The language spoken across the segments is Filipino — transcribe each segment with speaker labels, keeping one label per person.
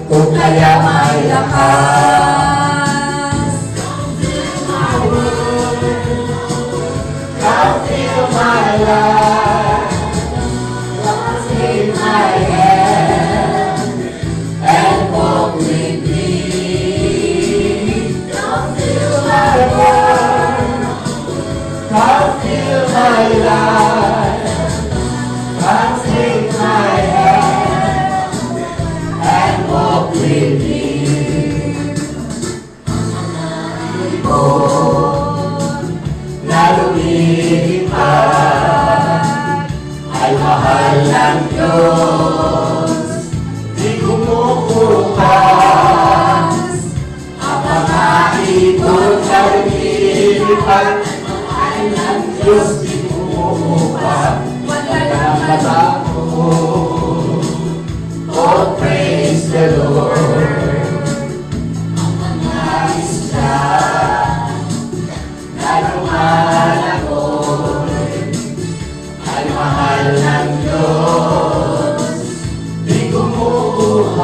Speaker 1: kung kaya may lakas. Come fill my life, come take my hand, and walk with me. Come fill my world, come fill my life, come take my hand, and walk with me. Na lumilipad ay mahal ng Diyos, di kumukupas ang mga ibon na lumilipad. Mahal ng Diyos, di kumukupas, wala nang matakot. Oh, praise the Lord. Ang mga isla na lumalagoy ay mahal ng Diyos, di kumukupas.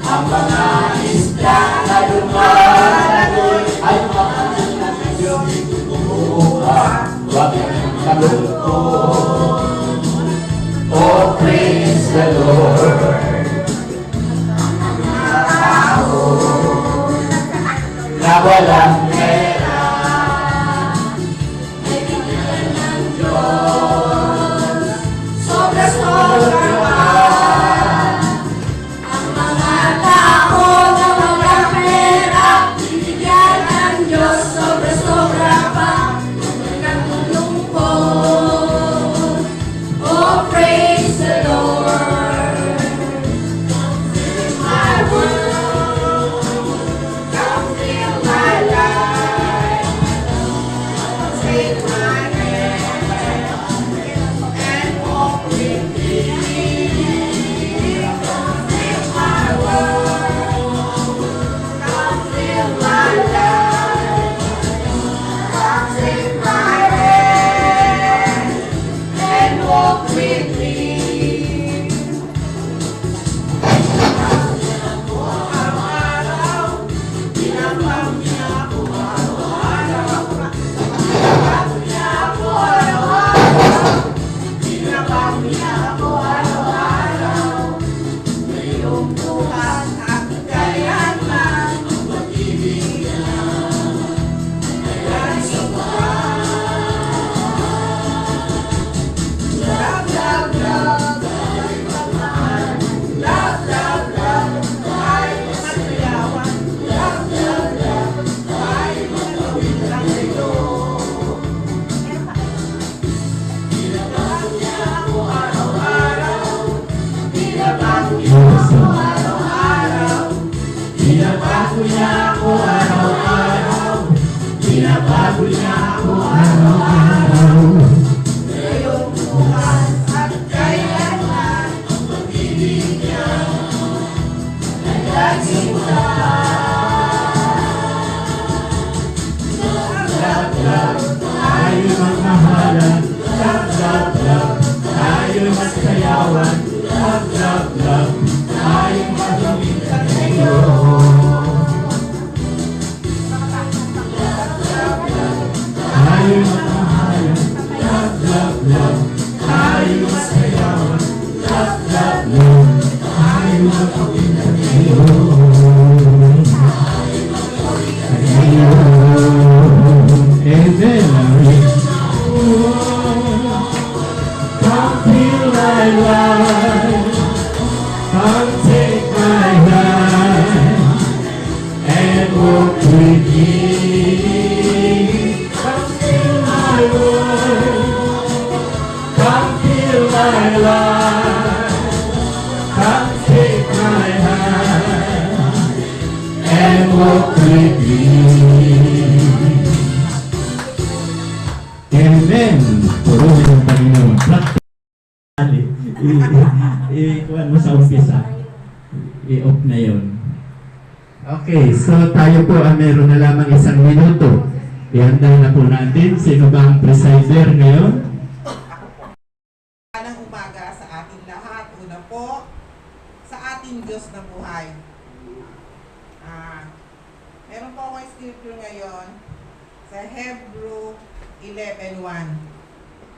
Speaker 1: Ang mga isla na lumalagoy ay mahal ng Diyos, di kumukupas. Huwag kang kalungkot. Oh, praise the Lord. Ang mga tao na walang pera ay binigyan ng Diyos, sobra-sobra pa. Ang mga tao na walang pera, binigyan ng Diyos, sobra-sobra pa. Huwag kang lulungkot. Oh, praise the Lord. Come fill my world, come fill my life, take my hand and walk with me. Come fill my world, come fill my life, come take my hand and walk with me. Araw-araw, binabang niya ako araw-araw. Binabang niya ako araw-araw. Binabang niya ako araw-araw. Ngayong bukas at kailanman ang pag-ibig niya ay sobrang. Love, love, love, ay magmahal. Love, love, love, ay masayawan. Love, love, love, ay magawin lang ito. Binabang niya ako araw-araw. Binabang niya ako araw-araw. Binabago niya ako araw-araw. Binabago niya ako araw-araw. Ngayong bukas at kailanman ang pag-ibig niya ay laging love, love, love, tayo'y magmahalan. Love, love, love, tayo'y masayawan. Love, love, love, tayo'y magawin sa iyo. Tayo'y magmahalan. Love, love, love, tayo'y masayawan. Love, love, love, tayo'y magawin sa iyo. Amen. Come fill my life, come take my hand and walk with me. Come fill my world, come fill my life, come take my hand and walk with me. Amen. Purihin ang Panginoon. I-kuhan mo sa umpisa. I-off na yun. Okay, so tayo po meron na lamang 1 minuto. Ihanda na po natin. Sino ba ang presider ngayon?
Speaker 2: Ng umaga sa ating lahat. Una po, sa Diyos na buhay. Meron po ako scripture ngayon sa Hebrew 11:1.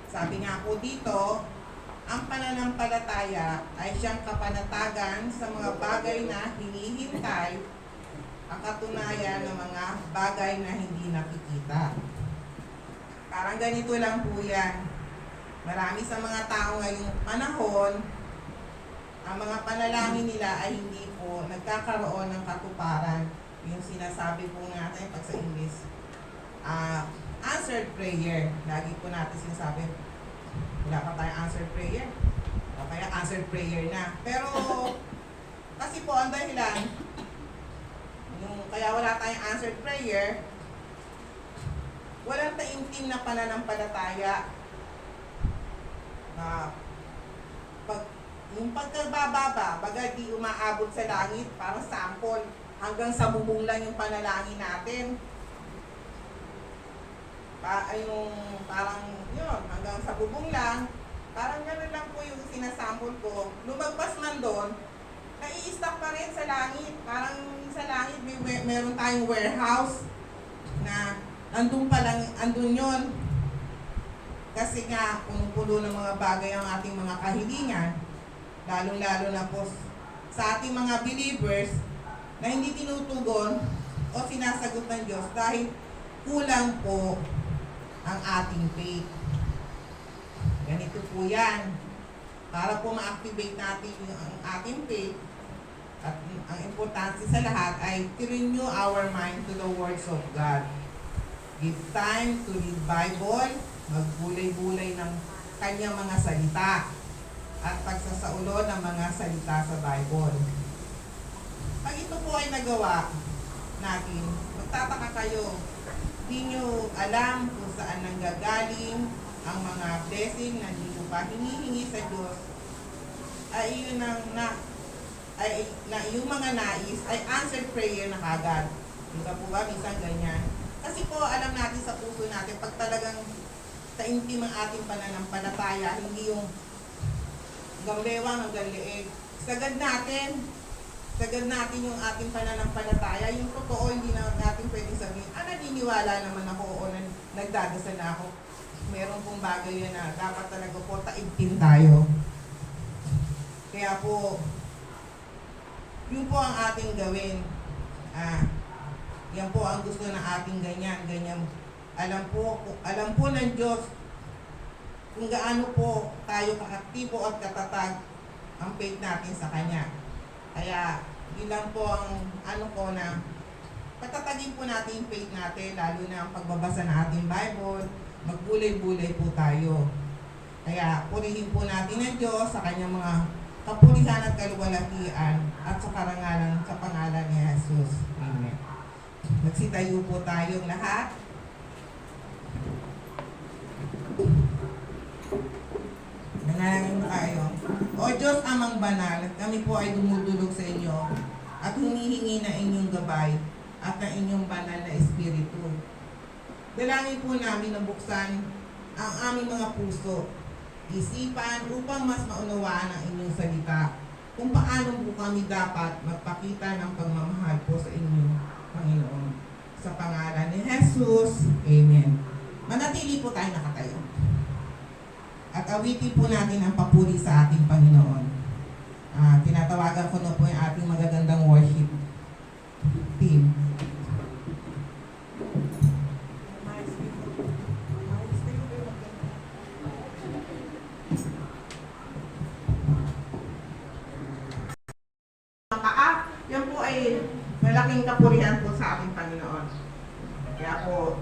Speaker 2: Sabi nga po dito, ang pananampalataya ay siyang kapanatagan sa mga bagay na hinihintay, ang katunayan ng mga bagay na hindi nakikita. Parang ganito lang po yan. Marami sa mga tao ngayong panahon, ang mga panalangin nila ay hindi po nagkakaroon ng katuparan. Yung sinasabi po natin pag sa English, answered prayer. Lagi po natin sinasabi, wala pa tayong answered prayer. O kaya answered prayer na. Pero, kasi po ang dahilan, kaya wala tayong answered prayer, walang taimtim na pananampalataya. Yung pagkabababa, baga di umaabot sa langit, parang sample, hanggang sa bubong lang yung panalangin natin. Parang yun, hanggang sa bubong lang, parang gano'n lang po yung sinasample ko. Lumagpas man doon, nai-stock pa rin sa langit. Parang sa langit, meron tayong warehouse na andun pa lang, andun yun. Kasi nga, puno-puno ng mga bagay ang ating mga kahilingan, lalong-lalo na po sa ating mga believers na hindi tinutugon o sinasagot ng Diyos dahil kulang po ang ating faith. Ganito po yan. Para po ma-activate natin ang ating faith, at ang importante sa lahat ay to renew our mind to the words of God. Give time to read Bible, magbulay-bulay ng kanyang mga salita, at pagsasaulo ng mga salita sa Bible. Pag ito po ay nagawa natin, magtataka kayo, hindi nyo alam kung saan nanggagaling ang mga blessing na hindi mo pa hinihingi sa Diyos, ay yun yung mga nais ay answered prayer na kagad. Di ba po ba? Minsan ganyan. Kasi po alam natin sa puso natin, pag talagang sa intim ang ating pananampalataya, hindi yung gamlewang hanggang leeg. Sagad natin yung ating pananampalataya. Yung totoo, hindi na natin pwedeng sabihin, naniniwala naman ako o nagdadasal na ako. Meron pong bagay yan na dapat talaga po taigtin tayo. Kaya po, yun po ang ating gawin. Yan po ang gusto ng ating ganyan. Alam po ng Diyos kung gaano po tayo kakaktibo at katatag ang faith natin sa Kanya. Kaya, yun lang po ang na patatagin po natin yung faith natin, lalo na ang pagbabasa ng ating Bible, magbulay-bulay po tayo. Kaya, purihin po natin ang Diyos sa Kanyang mga kapulihan at kaluwalhatian at sa karangalan sa pangalan ni Jesus. Amen. Magsitayo po tayong lahat. Nanalangin mo tayo. O Diyos amang banal, kami po ay dumudulog sa inyo at humihingi na inyong gabay at na inyong banal na espiritu. Dalangin po namin na buksan ang aming mga puso, isipan upang mas maunawaan ang inyong salita, kung paano po kami dapat magpakita ng pagmamahal po sa inyo, Panginoon. Sa pangalan ni Jesus, Amen. Manatili po tayo nakatayo. At awitin po natin ang papuri sa ating Panginoon. Tinatawagan ko na po yung ating magagandang worship team. Yan po ay malaking kapurihan po sa ating Panginoon. Kaya po,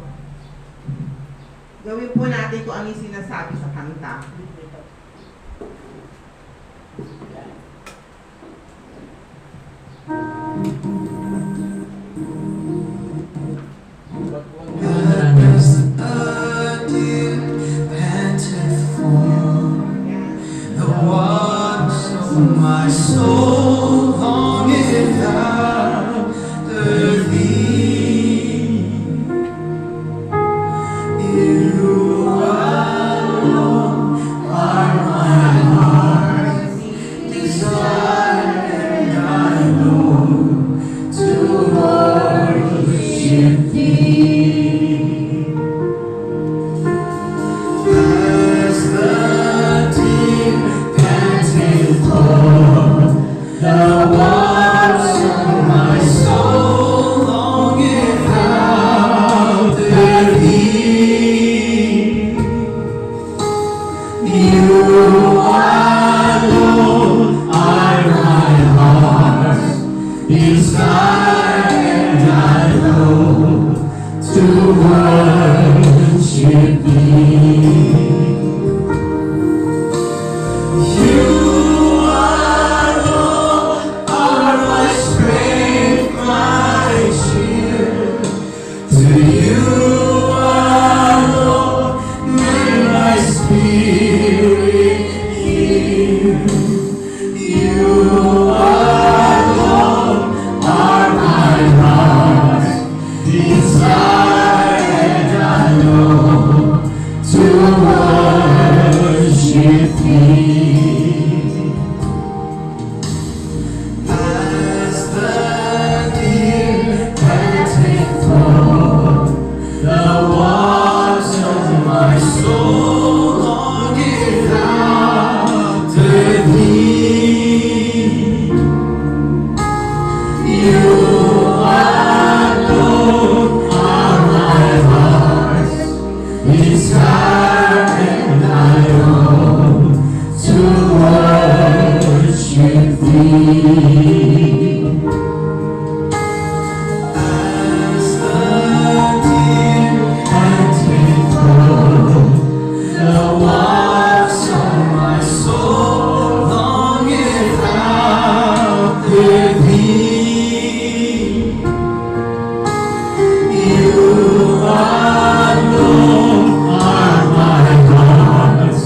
Speaker 2: gawin po natin kung ano yung sinasabi sa kanta.
Speaker 3: My soul longeth after thee. You alone are my heart's desire, and I As the deer panting for the waters of my soul longing after thee. You alone are my heart's desire, and I long to worship thee. You alone are my strength, my shield. To you alone may my spirit yield. You alone are my heart's desire, and I long to worship thee. As the deer panting for the waters of my soul longing after thee. You alone are my heart's desire, and I long to worship thee. As the deer panting for the waters of my soul longing after thee. You alone are my heart's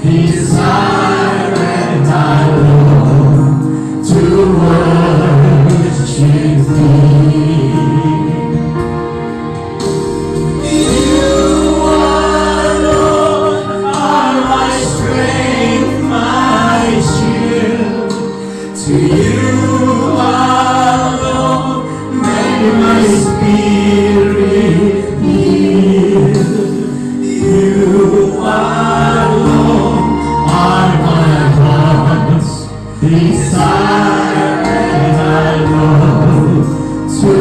Speaker 3: desire, and I long to worship thee. You alone are my strength, my shield. To you alone may my spirit yield. You alone are my heart's desire, and I long to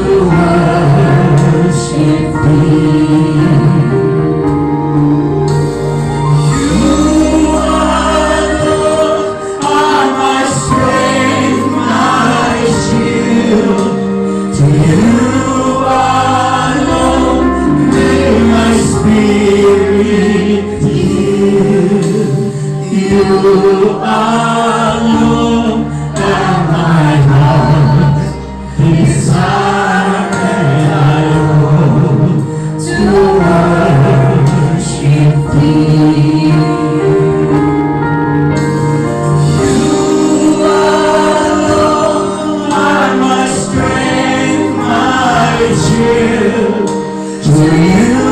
Speaker 3: worship thee. You alone are my strength, my shield. To you alone may my spirit yield. You alone are my heart's desire, and I long to worship thee. You alone are my strength, my shield. To you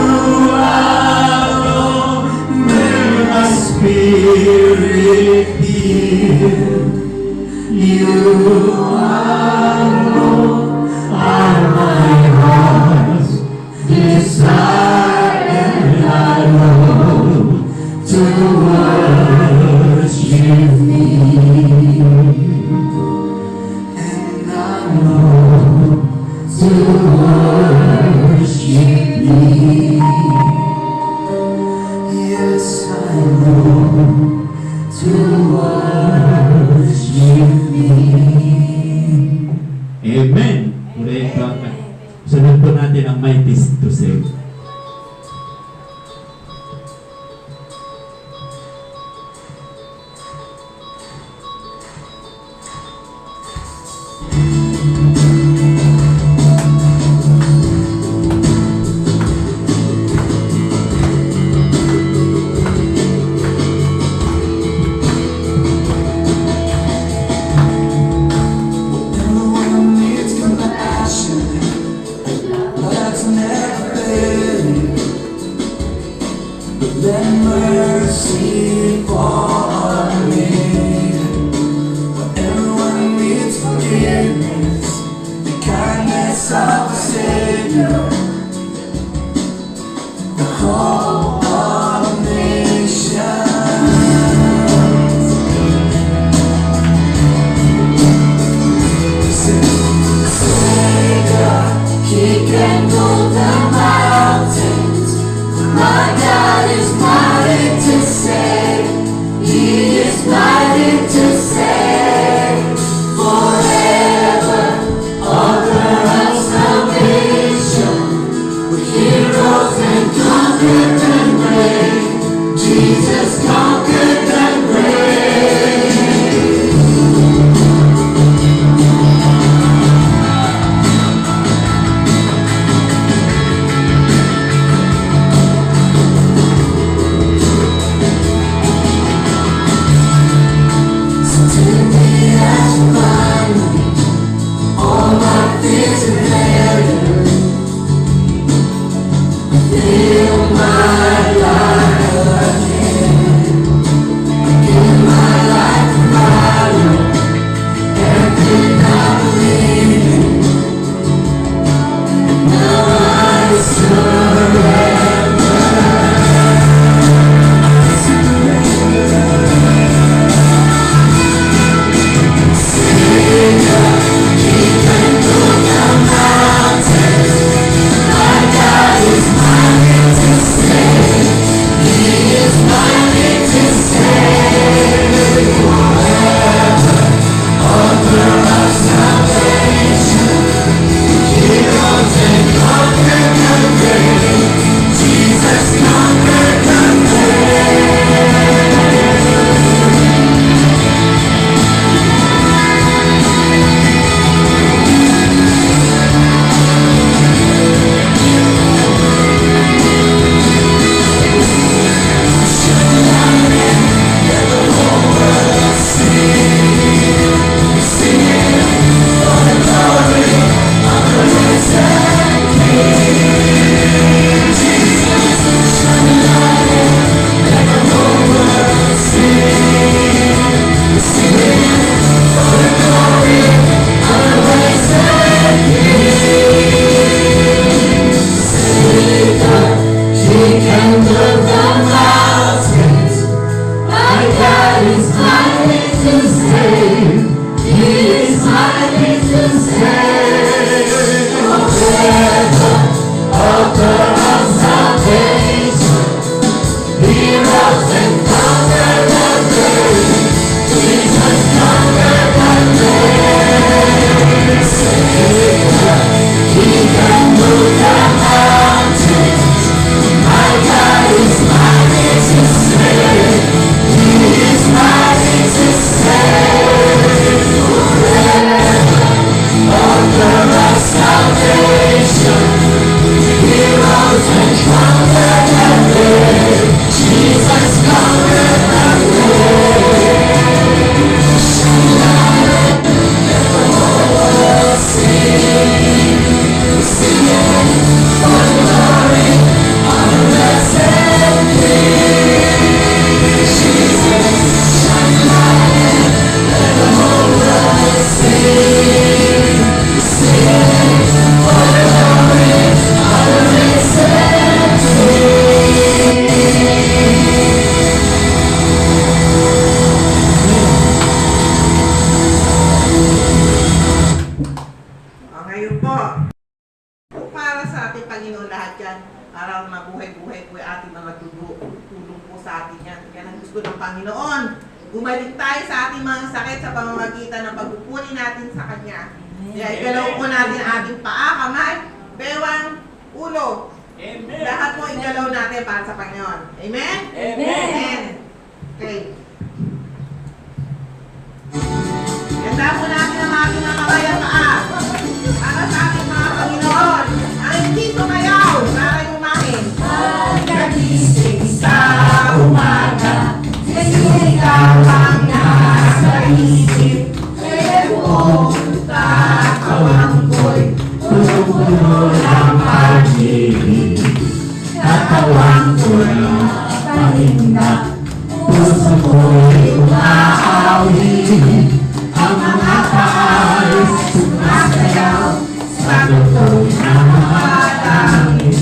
Speaker 3: alone may my spirit yield. You alone are my heart's desire, and I long to worship thee. And I long to worship thee. Yes, I long to worship thee.
Speaker 1: Amen. Purihin po ang sunod po natin ang mighty to save.
Speaker 3: Everyone needs compassion. That's never been. But let mercy fall on me. Everyone needs forgiveness. The kindness of a Savior. conquered and reigned. Jesus conquered and reigned. So take me as you find me. All my fears and failures. Fill my life again. Give my life to follow. Everything I believe in. Now I surrender. Savior, He can move the mountains. My God is mighty to save. He is mighty to save. Forever, author of salvation. Heroes and conquered and reigned. Jesus conquered and reigned. He can move the mountains. My God is mighty to save. He is mighty to save. Forever, author of salvation. Heroes and conquered and reigned. Jesus conquered and reigned. Savior, He can move the mountains. My God is mighty to save. He is mighty to save. Forever, author of salvation. Heroes and conquered and reigned. Jesus conquered and reigned. Let the whole world sing. Sing it for the glory of the blessed King. Jesus, shine light. Let the whole world sing. Sing it for the glory of the risen King.
Speaker 2: Ngayon po, para sa ating Panginoon lahat yan, para mabuhay-buhay po yung ating mga tulong po sa atin yan. Yan ang gusto ng Panginoon. Bumalik tayo sa ating mga sakit sa pamamagitan ng pagpupuri natin sa Kanya. Kaya igalaw po natin ang ating paa, kamay, bewang, ulo.
Speaker 4: Amen.
Speaker 2: Lahat po igalaw natin para sa Panginoon. Amen?
Speaker 4: Amen.
Speaker 2: Okay. Ganda po natin ang ating mga kamay at paa. Para sa ating mga Panginoon. Ang hindi sumayaw para yumahin.
Speaker 3: Pagkagising sa umaga, kasi ikaw ang nasa isip. Kaya pumunta kawang ko'y puno ng pag-ibig. Katawang ko'y pahinga, puso ko'y umaawi. Ang mga paay sumasayaw sa loob ng malangit.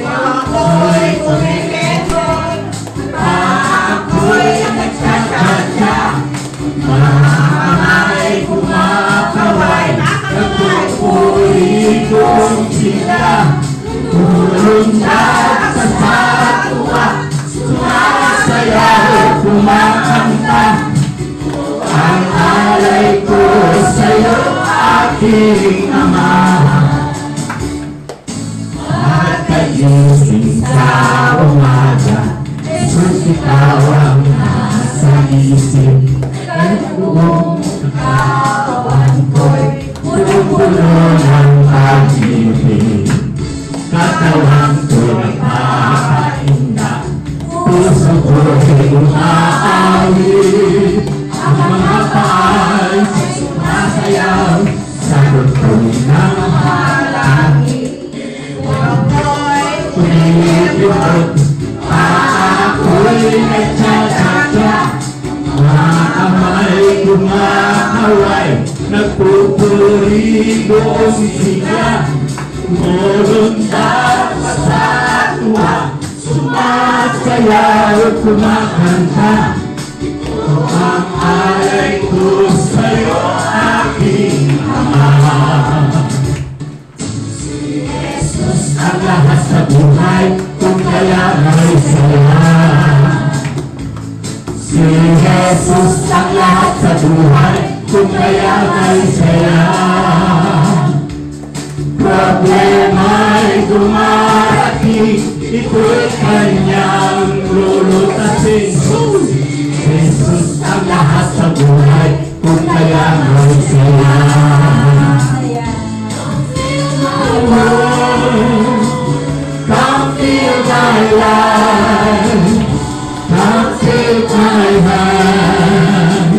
Speaker 3: Ako'y kumikento, ako'y nagkakadya. Mga kamay kumakaway, nagpupuri kong sila. Tulundag sa tuwa, sumasayaw, kumakanta. Ang alay ko sa'yo, aking Ama. At kayo
Speaker 1: Pagising sa umaga, Jesus, ikaw ang nasa isip. Kahit buong katawan ko'y puno-puno ng pag-ibig. Katawan ko'y nagpapainda, puso ko'y umaawit. Ang mga paay sumasayaw, sagot ko'y namahalangin. Pinipot, ako'y nagtsatsa, mga kamay kumakaway, nagpupuri buong siya. Umulundag sa tuwa, sumasayaw, kumakanta. Ito ang alay ko sa'yo, aking Ama. Ang lahat sa buhay, kung kaya may saya. Si Jesus ang lahat sa buhay, kung kaya may saya. Problema'y dumarating, ito'y kanyang lulutasin. Jesus ang lahat sa buhay, kung kaya may saya. Come feel my life, come take my hand,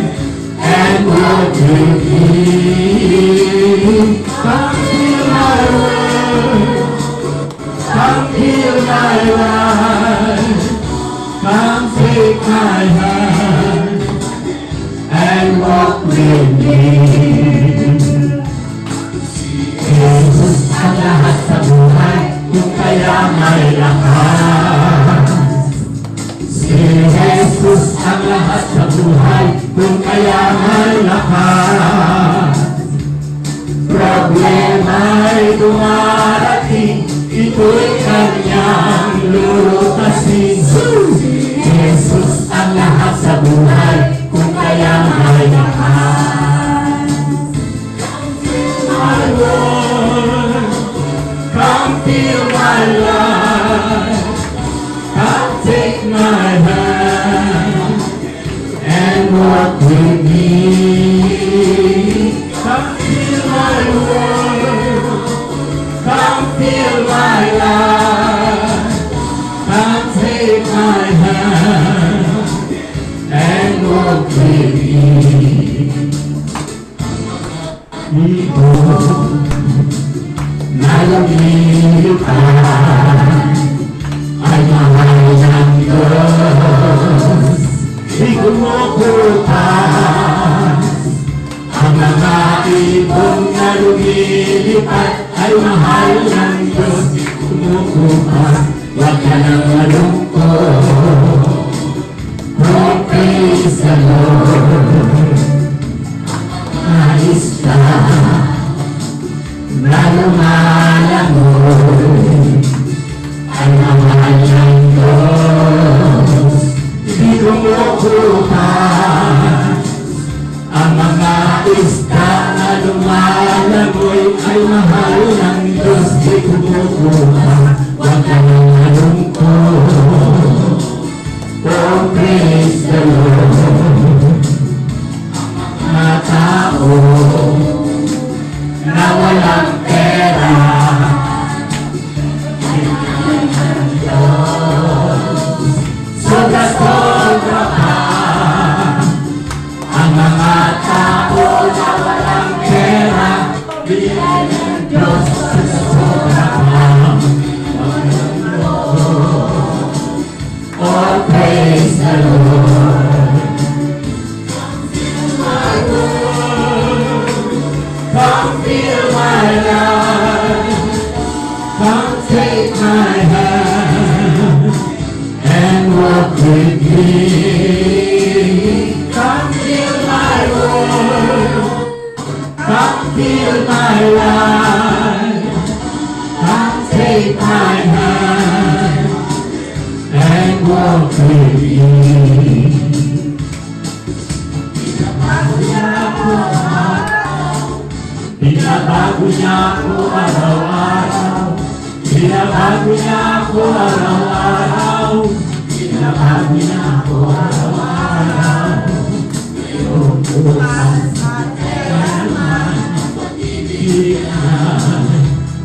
Speaker 1: and walk with me. Come feel my world, come feel my life, come take my hand, and walk with me. Jesus ang lahat sa buhay, kung kaya may lakas. Si Jesus ang lahat sa buhay, kung kaya may lakas. Problema'y dumarating, ito'y kanyang lulutasin. Jesus ang lahat sa buhay, kung kaya may lakas. My Lord, come feel my life, come take my hand, and walk with me. Come feel my world, come feel my life, come take my hand, and walk with me. Ito na lumilipad ay mahal ng Diyos. Di kumukupas ang mga ibon na lumilipad ay mahal ng Diyos. Kumukupas, wag ka nang malungkot. Oh, praise the Lord. Nais ka na lumalangoy ay mahal ng Diyos. Di kumukupas ang mga isda na lumalangoy ay mahal ng Diyos. Di kumukupas, wag ka nang malungkot. Oh, praise the Lord. Mga tao na walang pera, sobra-sobra pa. Ang mga tao na walang pera, bigyan ng Diyos sa sobra pa. Oh, praise the Lord. Come feel my life, come take my hand, and walk with me. Come feel my world, come feel my life, come take my hand, and walk with me. Binabago niya ako araw-araw, Binabago niya ako araw-araw. Binabago niya ako araw-araw. Ngayon bukas at kailanman ang pag-ibig niya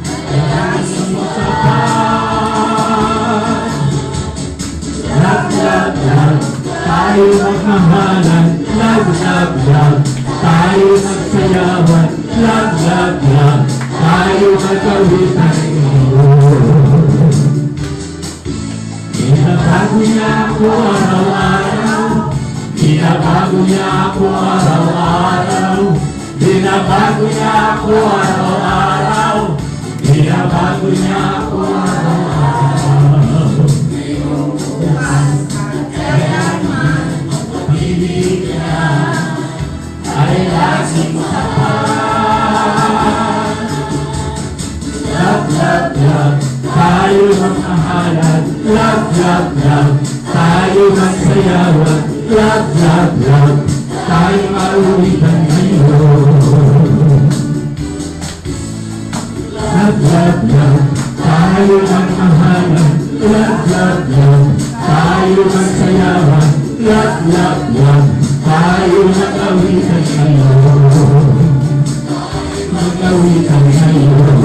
Speaker 1: ay laging sapat. Love, love, love, tayo magmahalan. Love, love, love, tayo magsayawan. Love, love, love, tayo magkawitan. Binabago niya ako araw-araw. Binabago niya ako araw-araw. Binabago niya ako araw-araw. Binabago niya ako araw-araw. Ngayong bukas at kailanman ang pag-ibig niya ay laging sapat. Love, love, love, tayo magmahalan. Love, love, love, tayo magsayawan. Love, love, love, tayo mauwitan ngayon. Love, love, love, tayo magmahalan. Love, love, love, tayo magsayawan. Love, love, love, tayo mag-awitan ngayon. Mag-awitan ngayon.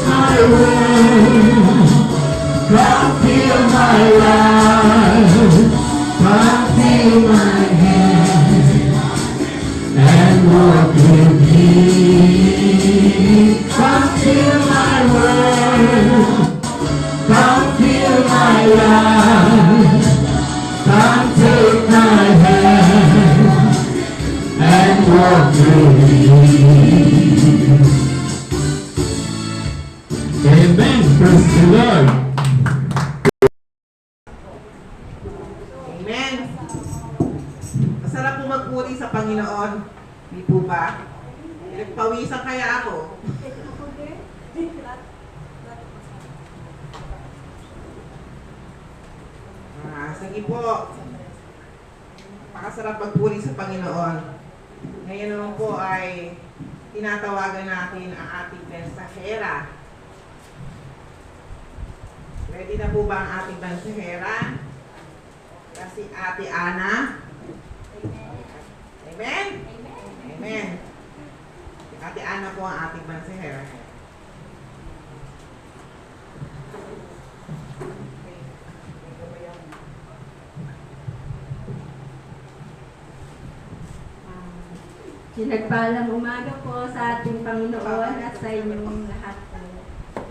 Speaker 1: I will come feel my life, come feel my hand, and walk with me. Come feel my world, come feel my life, come take my hand, and walk with me. Amen. Praise the Lord.
Speaker 2: Amen. Masarap po magpuri sa Panginoon. Di po ba? Nagpawisan kaya ako. Sige po. Pakasarap magpuri sa Panginoon. Ngayon naman po ay tinatawagan natin ang ating mensahera. Ready na po ba ang ating mensahera? Kasi Ate Ana. Amen? Amen. Ate Ana po ang ating mensahera.
Speaker 4: Pinagpalang umaga po sa ating Panginoon at sa inyong lahat po.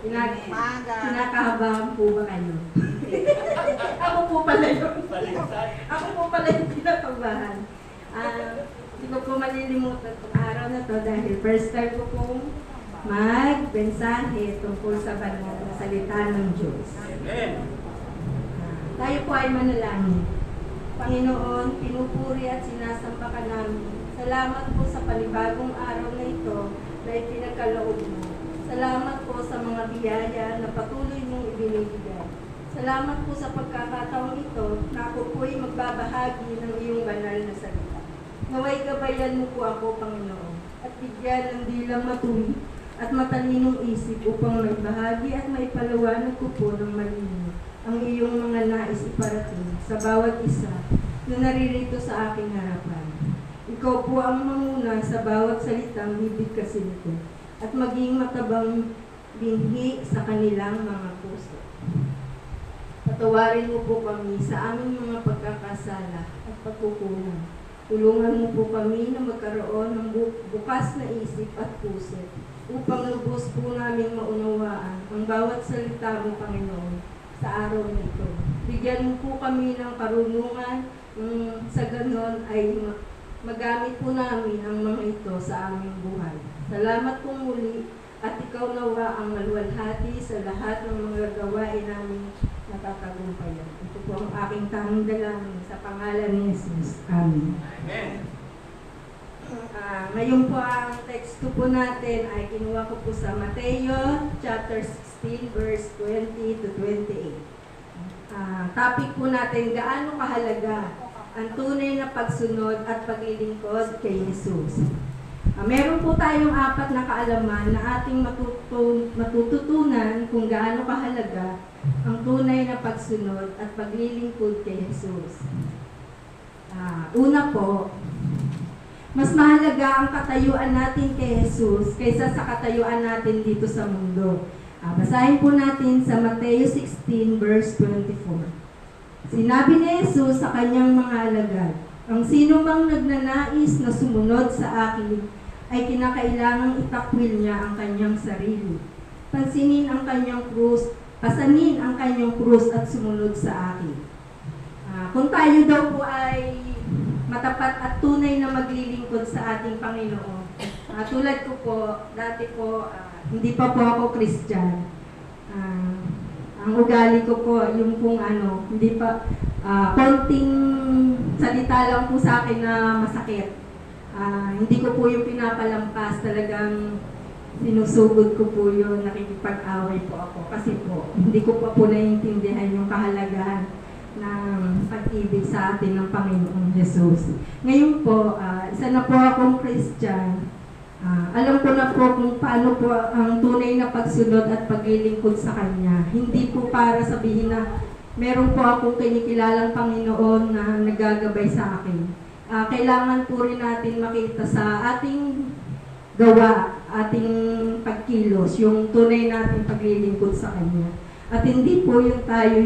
Speaker 4: Kinakabahan po ba kayo? Ako po pala yun. Ako po pala yung kinakabahan. Hindi ko po malilimutan itong araw na to dahil first time ko pong magpensahe tungkol sa banal na salita ng Diyos. Tayo po ay manalangin. Panginoon, pinupuri at sinasamba ka namin. Salamat po sa panibagong araw na ito na ipinagkaloob mo. Salamat po sa mga biyaya na patuloy mong ibinibigay. Salamat po sa pagkakataong ito na ako po'y magbabahagi ng iyong banal na salita. Naway gabayan mo po ako, Panginoon, at bigyan ng dilang matuwid at matalinong isip upang maibahagi at maipaliwanag ko po ng malinaw ang iyong mga nais iparating sa bawat isa na naririto sa aking harapan. Ikaw po ang manguna sa bawat salitang bibigkasin ko at maging matabang binhi sa kanilang mga puso. Patawarin mo po kami sa aming mga pagkakasala at pagkukulang. Tulungan mo po kami na magkaroon ng bukas na isip at puso upang lubos po naming maunawaan ang bawat salita mo, Panginoon, sa araw na ito. Bigyan mo po kami ng karunungan sa ganon ay magamit po namin ang mga ito sa aming buhay. Salamat po muli at ikaw nawa ang maluwalhati sa lahat ng mga gawain namin natatagumpayan. Ito po ang aking tanging dalangin sa pangalan ni Jesus. Amen.
Speaker 2: Amen.
Speaker 4: Ngayon po ang teksto po natin ay kinuha ko po sa Mateo chapter 16 verse 20 to 28. Topic po natin, gaano kahalaga ang tunay na pagsunod at paglilingkod kay Jesus. Meron po tayong 4 na kaalaman na ating matututunan kung gaano kahalaga ang tunay na pagsunod at paglilingkod kay Jesus. Una po, mas mahalaga ang katayuan natin kay Jesus kaysa sa katayuan natin dito sa mundo. Basahin po natin sa Mateo 16 verse 24. Sinabi ni Jesus sa kanyang mga alagad, ang sino mang nagnanais na sumunod sa akin ay kinakailangang itakwil niya ang kanyang sarili. Pasanin ang kanyang krus at sumunod sa akin. Kung tayo daw po ay matapat at tunay na maglilingkod sa ating Panginoon. Tulad ko po, dati po, hindi pa po ako Christian. Ang ugali ko po, yung pong hindi pa, konting salita lang po sa akin na masakit. Hindi ko po yung pinapalampas, talagang sinusugod ko po yun, nakikipag-away po ako. Kasi po, hindi ko pa po naiintindihan yung kahalagahan ng pag-ibig sa atin ng Panginoong Jesus. Ngayon po, isa na po akong Christian. Alam ko na po kung paano po ang tunay na pagsunod at paglilingkod sa Kanya. Hindi po para sabihin na meron po akong kinikilalang Panginoon na nagagabay sa akin. Kailangan po rin natin makita sa ating gawa, ating pagkilos, yung tunay natin paglilingkod sa Kanya. At hindi po yung tayo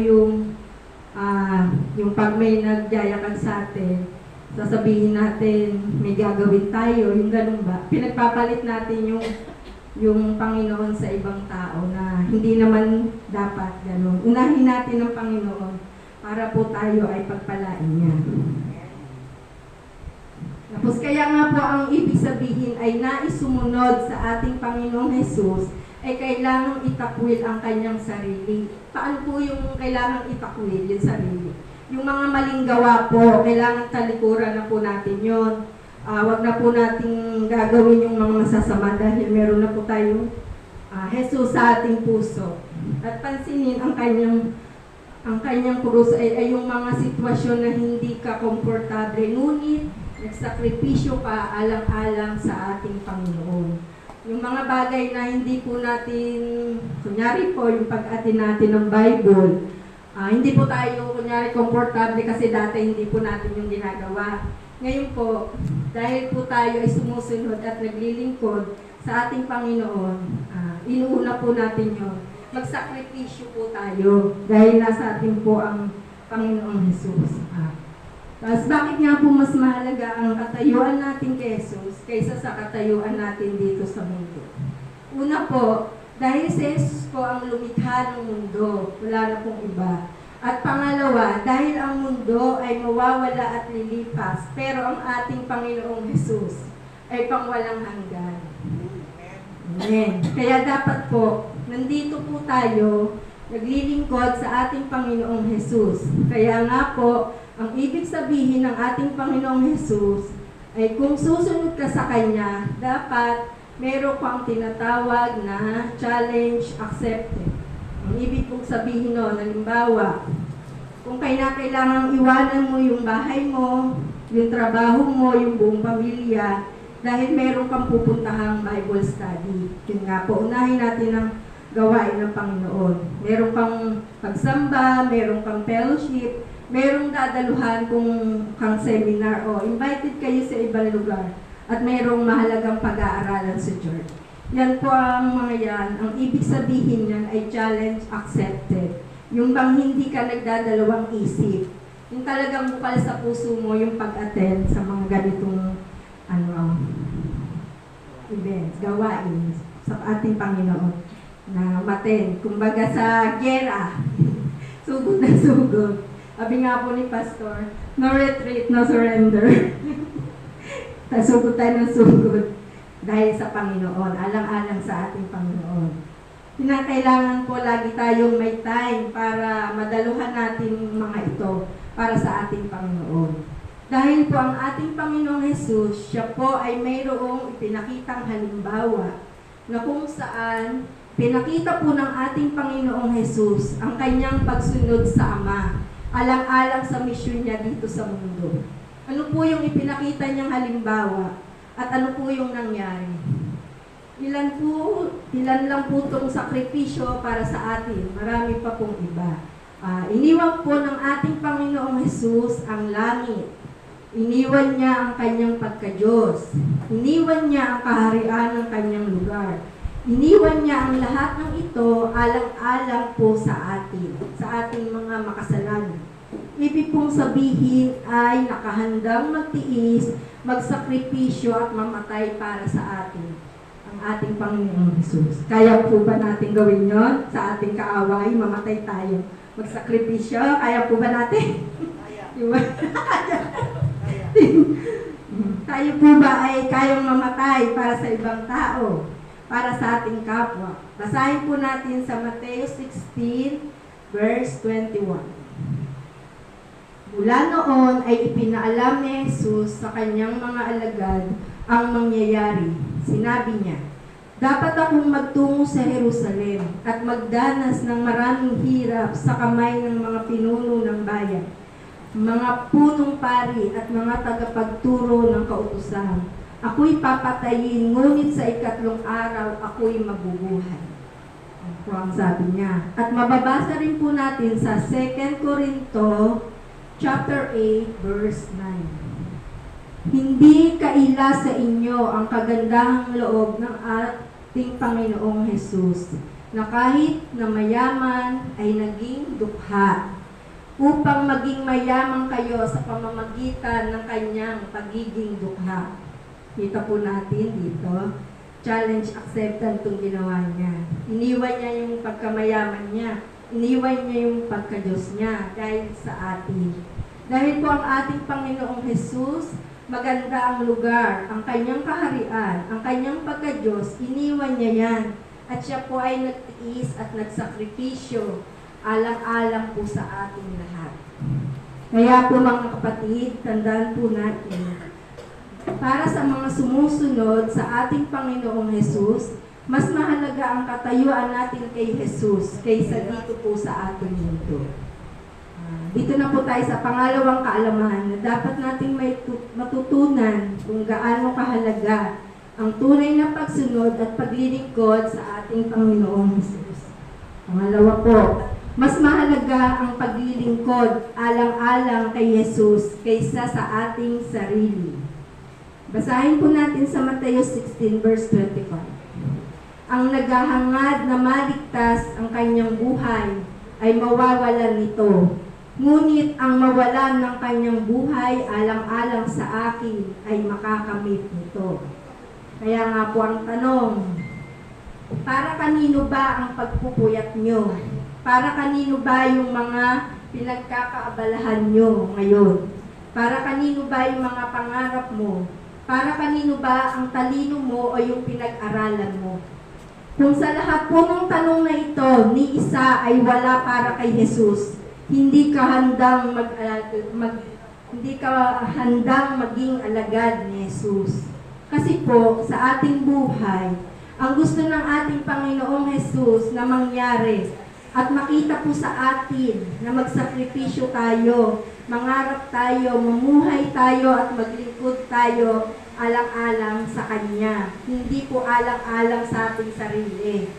Speaker 4: yung pag may nagyayakag sa atin, sasabihin natin may gagawin tayo, yung ganun ba? Pinagpapalit natin yung Panginoon sa ibang tao na hindi naman dapat ganun. Unahin natin ang Panginoon para po tayo ay pagpalain niya. Tapos kaya nga po ang ibig sabihin ay nais sumunod sa ating Panginoong Jesus ay kailangang itakwil ang kanyang sarili. Paano po yung kailangang itakwil yung sarili? Yung mga maling gawa po, kailangan talikuran na po natin yun. Wag na po nating gagawin yung mga masasama dahil meron na po tayong Jesus sa ating puso. At pansinin ang kanyang krus ay yung mga sitwasyon na hindi ka komportable, ngunit nagsakripisyo ka alang-alang sa ating Panginoon. Yung mga bagay na hindi po natin, kunyari po yung pag-atin natin ng Bible, hindi po tayo kunyari komportable kasi dati hindi po natin yung ginagawa. Ngayon po, dahil po tayo ay sumusunod at naglilingkod sa ating Panginoon, inuuna po natin yun. Magsakripisyo po tayo dahil nasa atin po ang Panginoong Jesus. Tapos bakit nga po mas mahalaga ang katayuan natin kay Jesus kaysa sa katayuan natin dito sa mundo? Una po, dahil si Jesus po ang lumikha ng mundo, wala na pong iba. At pangalawa, dahil ang mundo ay mawawala at lilipas, pero ang ating Panginoong Jesus ay pangwalang hanggan. Amen. Kaya dapat po, nandito po tayo, naglilingkod sa ating Panginoong Jesus. Kaya nga po, ang ibig sabihin ng ating Panginoong Jesus ay kung susunod ka sa Kanya, dapat meron kang tinatawag na challenge accepted. Ang ibig kong sabihin nun, halimbawa, kung kailangang iwanan mo yung bahay mo, yung trabaho mo, yung buong pamilya, dahil meron kang pupuntahang Bible study. Yun nga po, unahin natin ang gawain ng Panginoon. Meron kang pagsamba, meron kang fellowship, merong dadaluhan kang seminar o invited kayo sa ibang lugar at merong mahalagang pag-aaralan sa church. Yan po ang mga yan. Ang ibig sabihin yan ay challenge accepted. Yung bang hindi ka nagdadalawang isip. Yung talagang bukal sa puso mo yung pag-attend sa mga ganitong events, gawain sa ating Panginoon na maten. Kumbaga sa gera, sugod na sugod. Sabi nga po ni Pastor, no retreat, no surrender. Sugod tayo ng sugod dahil sa Panginoon, alang-alang sa ating Panginoon. Kinakailangan po lagi tayong may time para madaluhan natin mga ito para sa ating Panginoon. Dahil po ang ating Panginoong Jesus, siya po ay mayroong ipinakitang halimbawa na kung saan pinakita po ng ating Panginoong Jesus ang kanyang pagsunod sa Ama, alang-alang sa misyon niya dito sa mundo. Ano po yung ipinakita niyang halimbawa? At ano po yung nangyari? Ilan lang po itong sakripisyo para sa atin. Marami pa pong iba. Iniwan po ng ating Panginoong Jesus ang langit. Iniwan niya ang kanyang pagka-Diyos. Iniwan niya ang kaharian ng kanyang lugar. Iniwan niya ang lahat ng ito alang-alang po sa ating mga makasalanan. Ibig pong sabihin ay nakahandang magtiis, magsakripisyo at mamatay para sa atin. Ang ating Panginoong Jesus. Kaya po ba natin gawin yon sa ating kaaway? Mamatay tayo. Magsakripisyo? Kaya po ba natin?
Speaker 2: Kaya.
Speaker 4: Diba?
Speaker 2: Kaya.
Speaker 4: Tayo po ba ay kayang mamatay para sa ibang tao? Para sa ating kapwa? Basahin po natin sa Mateo 16, verse 21. Mula noon ay ipinaalam ni Jesus sa kanyang mga alagad ang mangyayari. Sinabi niya, dapat akong magtungo sa Jerusalem at magdanas ng maraming hirap sa kamay ng mga pinuno ng bayan, mga punong pari at mga tagapagturo ng kautusan. Ako'y papatayin, ngunit sa 3 araw ako'y mabubuhay. Ano po ang sabi niya? At mababasa rin po natin sa 2 Corinto chapter 8, verse 9. Hindi kaila sa inyo ang kagandahang loob ng ating Panginoong Jesus, na kahit na mayaman ay naging dukha, upang maging mayaman kayo sa pamamagitan ng kanyang pagiging dukha. Kita po natin dito, challenge acceptance itong ginawa niya. Iniwan niya yung pagkamayaman niya. Iniwan niya yung pagka-Diyos niya dahil sa atin. Dahil po ang ating Panginoong Jesus, maganda ang lugar, ang kanyang kaharian, ang kanyang pagka-Diyos, iniwan niya yan. At siya po ay nagtiis at nagsakripisyo, alang-alang po sa ating lahat. Kaya po mga kapatid, tandaan po natin, para sa mga sumusunod sa ating Panginoong Jesus, mas mahalaga ang katayuan natin kay Jesus kaysa dito po sa ating mundo. Dito na po tayo sa pangalawang kaalaman na dapat nating matutunan kung gaano kahalaga ang tunay na pagsunod at paglilingkod sa ating Panginoong Jesus. Pangalawa po, mas mahalaga ang paglilingkod alang-alang kay Jesus kaysa sa ating sarili. Basahin po natin sa Mateo 16 verse 25. Ang naghahangad na maligtas ang kanyang buhay ay mawawalan nito. Ngunit ang mawalan ng kanyang buhay alang-alang sa akin ay makakamit nito. Kaya nga po ang tanong, para kanino ba ang pagpupuyat nyo? Para kanino ba yung mga pinagkakaabalahan nyo ngayon? Para kanino ba yung mga pangarap mo? Para kanino ba ang talino mo o yung pinag-aralan mo? Kung sa lahat po ng tanong na ito, ni isa ay wala para kay Jesus, hindi ka handang maging alagad ni Jesus. Kasi po, sa ating buhay, ang gusto ng ating Panginoong Jesus na mangyari at makita po sa atin na magsakripisyo tayo, mangarap tayo, mamuhay tayo at maglingkod tayo alang-alang sa Kanya. Hindi po alang-alang sa ating sarili.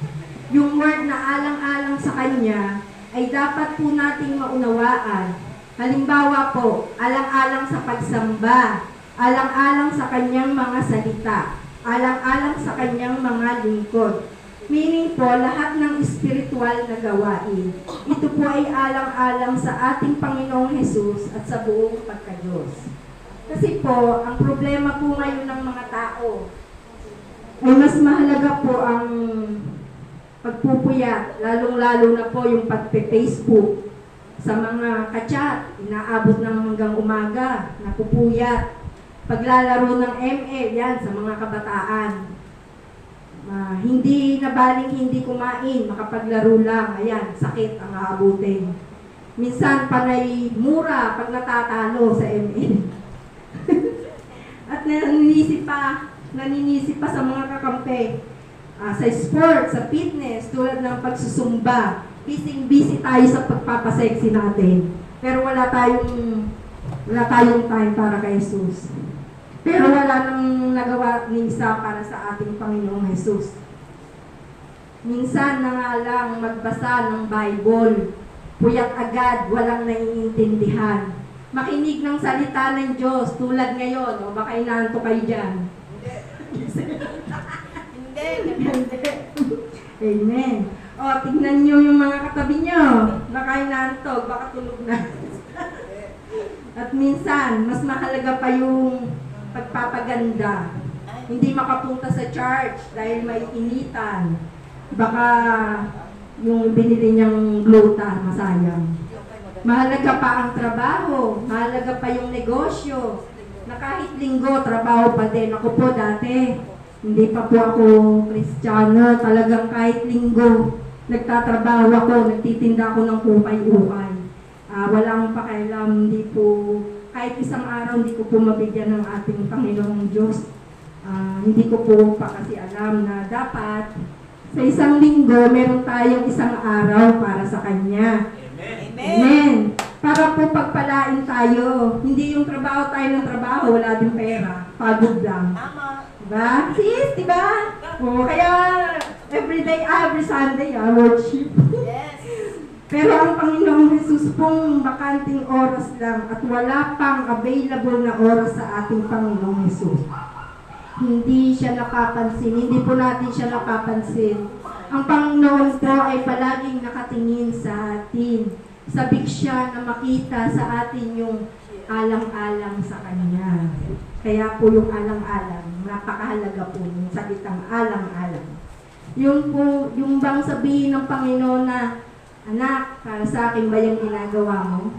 Speaker 4: Yung word na alang-alang sa Kanya ay dapat po nating maunawaan. Halimbawa po, alang-alang sa pagsamba, alang-alang sa Kanyang mga salita, alang-alang sa Kanyang mga lingkod. Meaning po, lahat ng spiritual na gawain. Ito po ay alang-alang sa ating Panginoong Jesus at sa buong pagka-Diyos. Kasi po, ang problema po ngayon ng mga tao ay mas mahalaga po ang pagpupuyat, lalong-lalo na po yung pagpe-Facebook sa mga kachat, inaabot ng hanggang umaga, napupuyat. Paglalaro ng ML, yan, sa mga kabataan. Hindi nabaling hindi kumain, makapaglaro lang, ayan, sakit ang aabutin. Minsan, panay mura pag natatalo sa ML. At naninisip pa sa mga kakampi. Sa sport, sa fitness, tulad ng pagsusumba, busy tayo sa pagpapasexy natin. Pero wala tayong time para kay Jesus. Pero wala nang nagawa ni isa para sa ating Panginoong Jesus. Minsan na nga lang magbasa ng Bible, puyat agad, walang naiintindihan. Makinig ng salita ng Diyos tulad ngayon, o baka inaanto kayo dyan.
Speaker 2: Hindi.
Speaker 4: Hindi. Amen. O, tignan nyo yung mga katabi nyo. Baka inaantog, baka tulog na. At minsan, mas mahalaga pa yung pagpapaganda. Hindi makapunta sa church dahil may initan. Baka yung binili niyang glota, masayang. Mahalaga pa ang trabaho, mahalaga pa yung negosyo, na kahit linggo, trabaho pa din. Ako po dati, hindi pa po ako Kristiyano, talagang kahit linggo, nagtatrabaho ako, nagtitinda ako ng ukay-ukay. Wala akong pakialam, hindi po, kahit isang araw, hindi ko po mabigyan ng ating Panginoong Diyos. Hindi ko po pa kasi alam na dapat sa isang linggo, meron tayong isang araw para sa Kanya. Amen. Para po pagpalain tayo. Hindi yung trabaho tayo ng trabaho, wala din pera. Pagod lang.
Speaker 2: Tama.
Speaker 4: Diba? Sis, diba? O, kaya every day, every Sunday, worship.
Speaker 2: Yes.
Speaker 4: Pero ang Panginoong Jesus pong bakanting oras lang at wala pang available na oras sa ating Panginoong Jesus. Hindi siya napapansin, hindi po natin siya napapansin. Ang Panginoon po ay palaging nakatingin sa atin. Sabik siya na makita sa atin yung alang-alang sa Kanya. Kaya po yung alang-alang, napakahalaga po yung salitang alang-alang. Yung po, yung bang sabihin ng Panginoon na, anak, para sa akin ba yung ginagawa mo?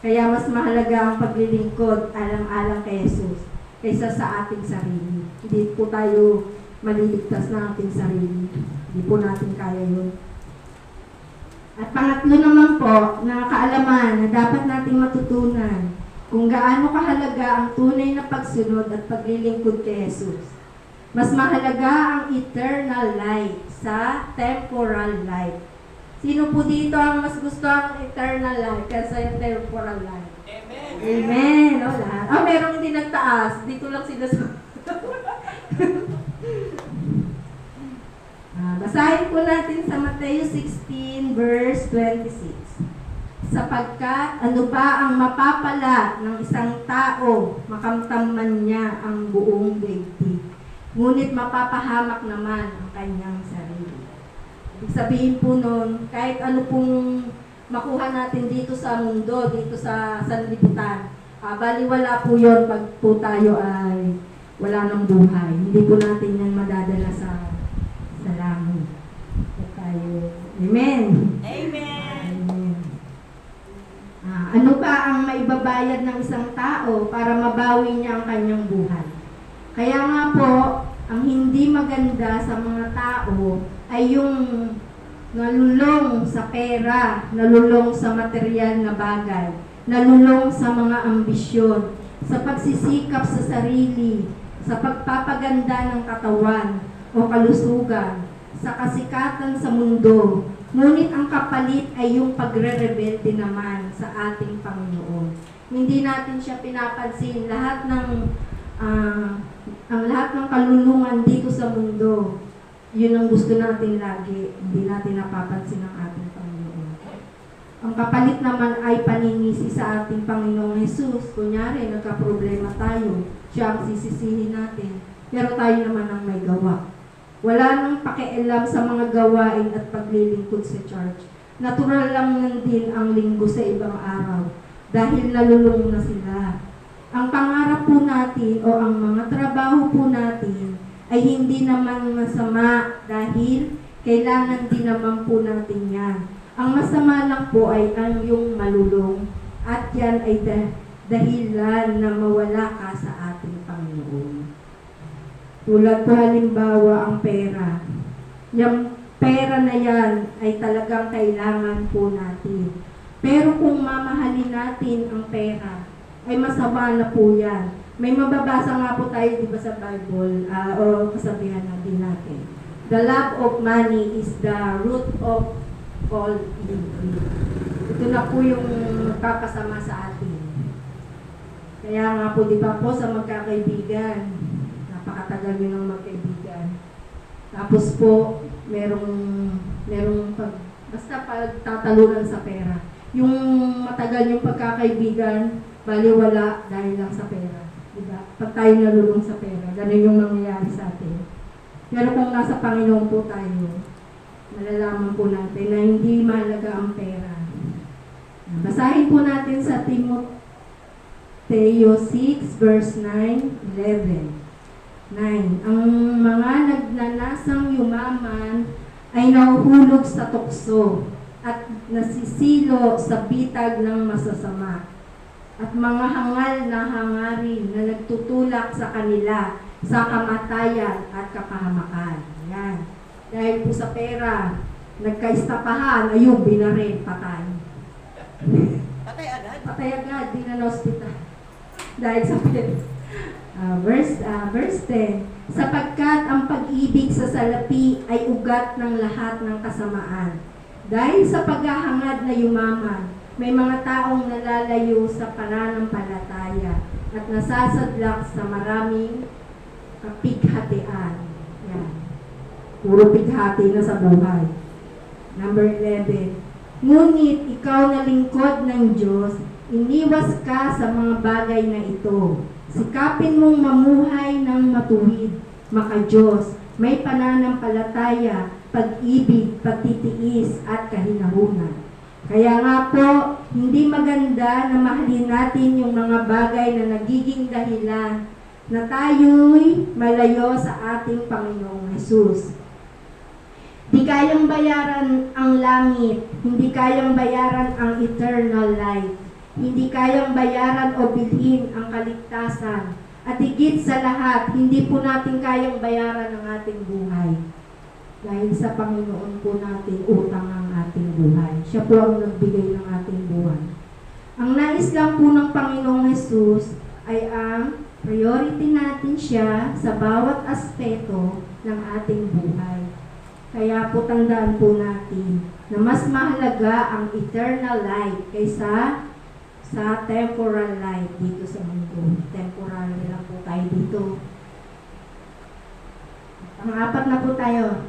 Speaker 4: Kaya mas mahalaga ang paglilingkod alang-alang kay Jesus kaysa sa ating sarili. Hindi po tayo maliligtas na ating sarili. Hindi po natin kaya yun. At pangatlo naman po, na kaalaman na dapat nating matutunan kung gaano kahalaga ang tunay na pagsunod at paglilingkod kay Jesus. Mas mahalaga ang eternal life sa temporal life. Sino po dito ang mas gusto ang eternal life kaysa yung temporal life? Amen. O, lahat. Merong hindi nagtaas. Dito lang sila sa... Basahin po natin sa Mateo 16 verse 26. Sapagkat ano ba ang mapapala ng isang tao, makamtam man niya ang buong daigdig. Ngunit mapapahamak naman ang kanyang sarili. Ibig sabihin po nun, kahit ano pong makuha natin dito sa mundo, dito sa sanlibutan, baliwala po yun pag po tayo ay wala ng buhay. Hindi po natin yan madadala sa langit. Pag tayo, amen.
Speaker 2: Amen.
Speaker 4: Amen. Ano ba ang maibabayad ng isang tao para mabawi niya ang kanyang buhay? Kaya nga po, ang hindi maganda sa mga tao ay yung nalulong sa pera, nalulong sa material na bagay, nalulong sa mga ambisyon, sa pagsisikap sa sarili, sa pagpapaganda ng katawan o kalusugan, sa kasikatan sa mundo. Ngunit ang kapalit ay yung pagre-rebelde naman sa ating Panginoon. Hindi natin siya pinapansin. Lahat ng kalulungan dito sa mundo, yun ang gusto natin lagi. Hindi natin napapansin ang ating Panginoon. Ang kapalit naman ay paninisi sa ating Panginoong Jesus. Kunyari, nagka-problema tayo. Siya ang sisisihin natin. Pero tayo naman ang may gawa. Wala nang pakialam sa mga gawain at paglilingkod sa church. Natural lang din ang linggo sa ibang araw dahil nalulung na sila. Ang pangarap po natin o ang mga trabaho po natin ay hindi naman masama dahil kailangan din naman po natin yan. Ang masama lang po ay ang yung malulung at yan ay dahilan na mawala ka sa ating Panginoon. Tulad po halimbawa ang pera. Yung pera na yan ay talagang kailangan po natin. Pero kung mamahalin natin ang pera, ay masama na po yan. May mababasa nga po tayo di ba sa Bible, o kasabihan natin natin. The love of money is the root of all evil. Ito na po yung magpapasama sa atin. Kaya nga po, di ba po, sa magkakaibigan, napakatagal nyo ng magkaibigan. Tapos po, merong basta pagtatalunan sa pera. Yung matagal yung pagkakaibigan, baliwala dahil lang sa pera. Diba? Pag tayo nalulung sa pera, ganun yung nangyayari sa atin. Pero kung nasa Panginoon po tayo, malalaman po natin na hindi mahalaga ang pera. Basahin po natin sa Timoteo 6, verse 9, 11. 9. Ang mga nagnanasang yumaman ay nahuhulog sa tukso at nasisilo sa bitag ng masasama. At mga hangal na hangarin na nagtutulak sa kanila sa kamatayan at kapahamakan. Yan. Dahil po sa pera, nagkaistapahan, ayun, binarin, patay.
Speaker 2: Patay agad?
Speaker 4: Patay agad, di na hospital. Dahil sa pera. Verse 10, sapagkat ang pag-ibig sa salapi ay ugat ng lahat ng kasamaan. Dahil sa paghahangad na yumaman, may mga taong nalalayo sa pananampalataya at nasasadlak sa maraming kapighatian. Yan. Puro pighati na sa buhay. Number 11, ngunit ikaw na lingkod ng Diyos, iniwas ka sa mga bagay na ito. Sikapin mong mamuhay ng matuwid, maka-Diyos, may pananampalataya, pag-ibig, pagtitiis, at kahinahunan. Kaya nga po, hindi maganda na mahalin natin yung mga bagay na nagiging dahilan na tayo'y malayo sa ating Panginoong Hesus. Di kayang bayaran ang langit, hindi kayang bayaran ang eternal life. Hindi kayang bayaran o bilhin ang kaligtasan. At higit sa lahat, hindi po natin kayang bayaran ang ating buhay. Dahil sa Panginoon po natin utang ang ating buhay. Siya po ang nagbigay ng ating buhay. Ang nais lang po ng Panginoong Hesus ay ang priority natin siya sa bawat aspeto ng ating buhay. Kaya po tandaan po natin na mas mahalaga ang eternal life kaysa sa temporal life dito sa mundo. Temporal lang po tayo dito. Pang-apat na po tayo.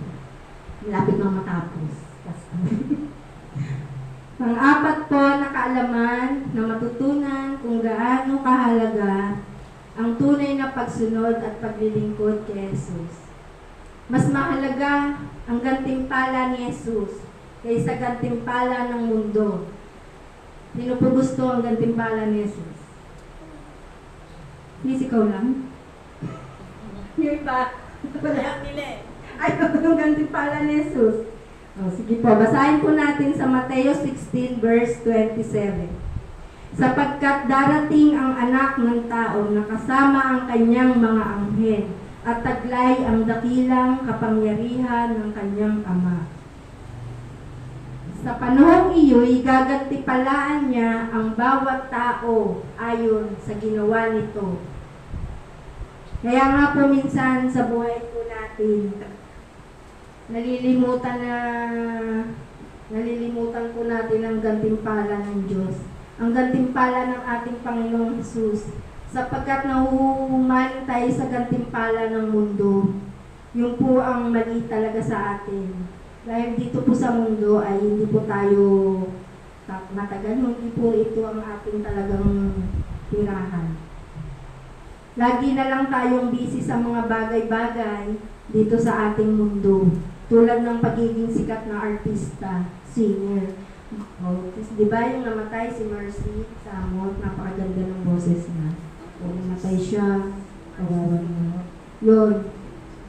Speaker 4: Malapit na matapos. Pang-apat po na kaalaman na matutunan kung gaano kahalaga ang tunay na pagsunod at paglilingkod kay Jesus. Mas mahalaga ang gantimpala ni Jesus kaysa gantimpala ng mundo. Sino po gusto ang gantimpala ni Jesus? Ikaw lang? Yung iba?
Speaker 2: Kaya nila eh.
Speaker 4: Ay, ang gantimpala ni Jesus. O, sige po, basahin po natin sa Mateo 16 verse 27. Sapagkat darating ang anak ng tao na kasama ang kanyang mga anghel at taglay ang dakilang kapangyarihan ng kanyang Ama. Sa panahong iyo'y gagantipalaan niya ang bawat tao ayon sa ginawa nito. Kaya nga po minsan sa buhay po natin, nalilimutan po natin ang gantimpala ng Diyos. Ang gantimpala ng ating Panginoong Hesus. Sapagkat nahuhumaling tayo sa gantimpala ng mundo. Yun po ang mali talaga sa atin. Dahil dito po sa mundo ay hindi po tayo matagal. Hindi po ito ang ating talagang tirahan. Lagi na lang tayong busy sa mga bagay-bagay dito sa ating mundo. Tulad ng pagiging sikat na artista, singer. Di ba yung namatay si Mercy Samot, napakaganda ng boses niya. Namatay siya, kawawa niya. Yun.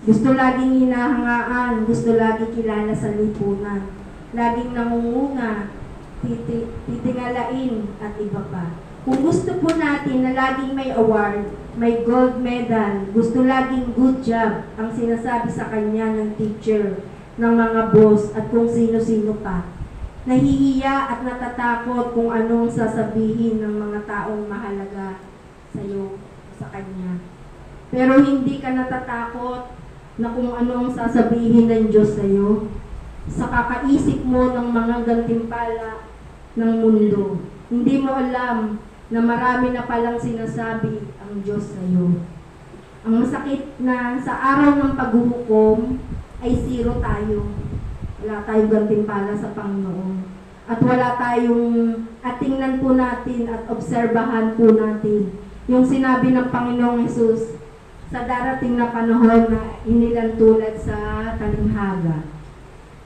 Speaker 4: Gusto laging hinahangaan, gusto laging kilala sa lipunan. Laging nangunguna, titingalain at iba pa. Kung gusto po natin na laging may award, may gold medal, gusto laging good job ang sinasabi sa kanya ng teacher, ng mga boss at kung sino-sino pa. Nahihiya at natatakot kung anong sasabihin ng mga taong mahalaga sa iyo, sa kanya. Pero hindi ka natatakot na kung anong sasabihin ng Diyos sa iyo sa kakaisip mo ng mga gantimpala ng mundo. Hindi mo alam na marami na palang sinasabi ang Diyos sa iyo. Ang masakit na sa araw ng paghuhukom ay zero tayo. Wala tayong gantimpala sa Panginoon. At wala tayong, at tingnan po natin at obserbahan po natin yung sinabi ng Panginoong Hesus sa darating na panahon na inilang tulad sa talinghaga.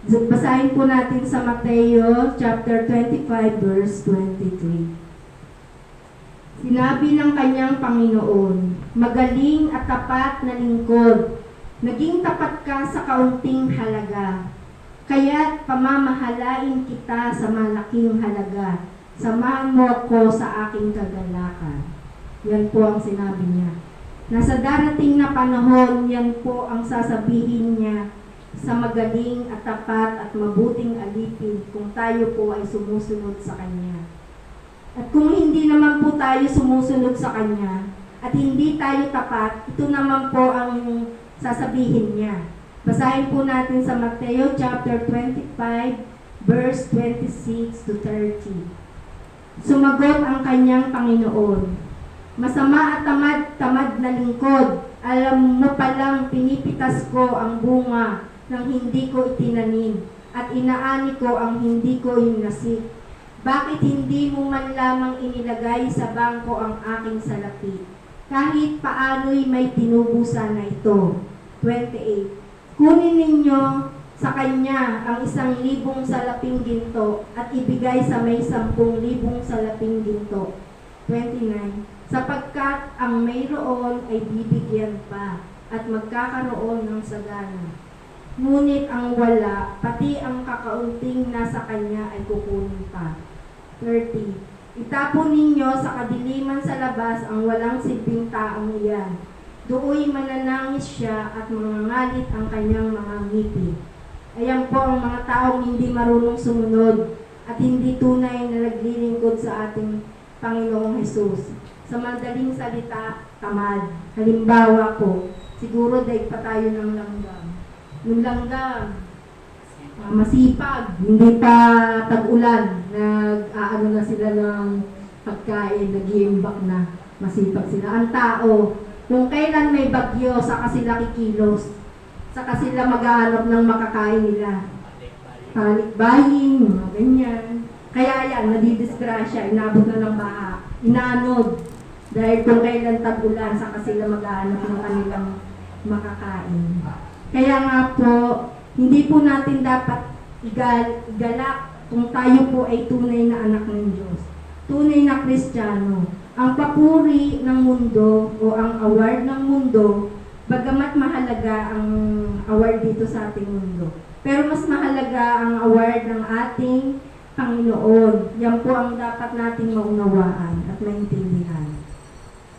Speaker 4: Basahin po natin sa Mateo chapter 25 verse 23. Sinabi ng kanyang Panginoon, magaling at tapat na lingkod, naging tapat ka sa kaunting halaga, kaya't pamamahalain kita sa malaking halaga, samahan mo ako sa aking kagalakan. Yan po ang sinabi niya. Nasa darating na panahon, yan po ang sasabihin niya sa magaling at tapat at mabuting alipin kung tayo po ay sumusunod sa Kanya. At kung hindi naman po tayo sumusunod sa Kanya at hindi tayo tapat, ito naman po ang sasabihin niya. Basahin po natin sa Mateo chapter 25 verse 26 to 30. Sumagot ang kanyang Panginoon, masama at tamad na lingkod, alam mo palang pinipitas ko ang bunga ng hindi ko itinanim at inaani ko ang hindi ko inasik. Bakit hindi mo man lamang inilagay sa bangko ang aking salapi? Kahit paano'y may tinubusan na ito. 28. Kunin ninyo sa kanya ang 1,000 salaping ginto at ibigay sa may 10,000 salaping ginto. 29. Sapagkat ang mayroon ay bibigyan pa at magkakaroon ng sagana. Ngunit ang wala, pati ang kakaunting nasa kanya ay kukunin pa. 30. Itapon ninyo sa kadiliman sa labas ang walang silbing taong iyan. Dooy mananangis siya at mangangalit ang kanyang mga ngipin. Ayan po ang mga taong hindi marunong sumunod at hindi tunay na naglilingkod sa ating Panginoong Hesus. Sa madaling salita, tamad. Halimbawa po, siguro daig pa tayo ng langgam. Yung langgam, masipag, hindi pa tag-ulan, nag-aano na sila ng pagkain, nag-iimbak na, masipag sila. Ang tao, kung kailan may bagyo, saka sila kikilos, saka sila mag-aanap ng makakain nila. Palikbayin, mga ganyan. Kaya yan, nadidisgrasya, inabot na ng baha, inanod. Dahil kung kailan tag-ulan, saka sila mag-aanap ng kanilang makakain. Kaya nga po, hindi po natin dapat igalak kung tayo po ay tunay na anak ng Diyos. Tunay na Kristiyano. Ang papuri ng mundo o ang award ng mundo, bagamat mahalaga ang award dito sa ating mundo. Pero mas mahalaga ang award ng ating Panginoon. Yan po ang dapat nating maunawaan at maintindihan.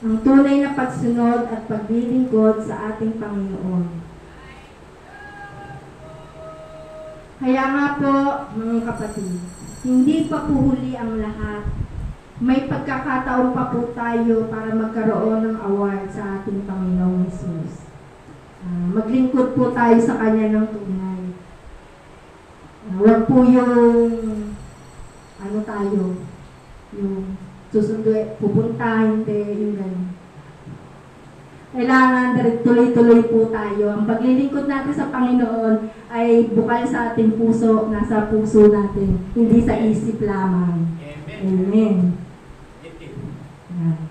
Speaker 4: Ang tunay na pagsunod at paglilingkod sa ating Panginoon. Kaya nga po, mga kapatid, hindi pa po huli ang lahat. May pagkakataon pa po tayo para magkaroon ng award sa ating Panginoong Hesus. Maglingkod po tayo sa Kanya ng tunay. Huwag po yung, yung susundo, pupunta, hindi, yung gano'n. Kailangan tuloy-tuloy po tayo. Ang paglilingkod natin sa Panginoon ay bukal sa ating puso, nasa puso natin, hindi sa isip lamang. Amen.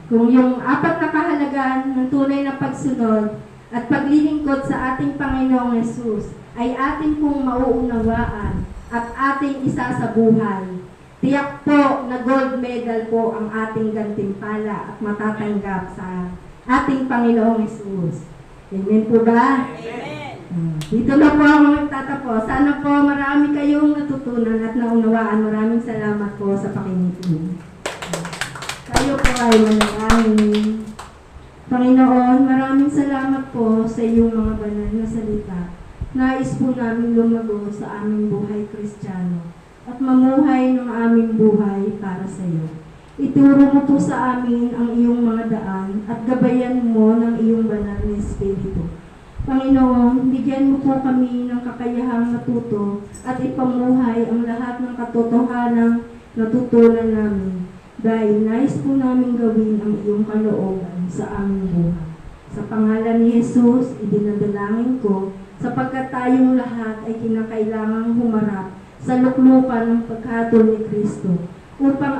Speaker 4: Kung yung apat na kahalagahan ng tunay na pagsunod at paglilingkod sa ating Panginoong Hesus ay ating pong mauunawaan at ating isa sa buhay, tiyak po na gold medal po ang ating gantimpala at matatanggap sa ating Panginoong Hesus. Amen po ba?
Speaker 2: Amen.
Speaker 4: Dito na po ako magtatapos. Sana po marami kayong natutunan at naunawaan. Maraming salamat po sa pakinig. Tayo po ay manalangin. Panginoon, maraming salamat po sa iyong mga banal na salita. Nais po namin lumago sa aming buhay Kristiyano at mamuhay ng aming buhay para sa iyo. Ituro mo po sa amin ang iyong mga daan at gabayan mo ng iyong banal na Espiritu. Panginoon, bigyan mo po kami ng kakayahang matuto at ipamuhay ang lahat ng katotohanang natutunan namin. dahil nais po namin gawin ang iyong kalooban sa aming buhay. Sa pangalan ni Jesus, idinadalangin ko, sapagkat tayong lahat ay kinakailangang humarap sa luklukan ng paghatol ni Kristo, upang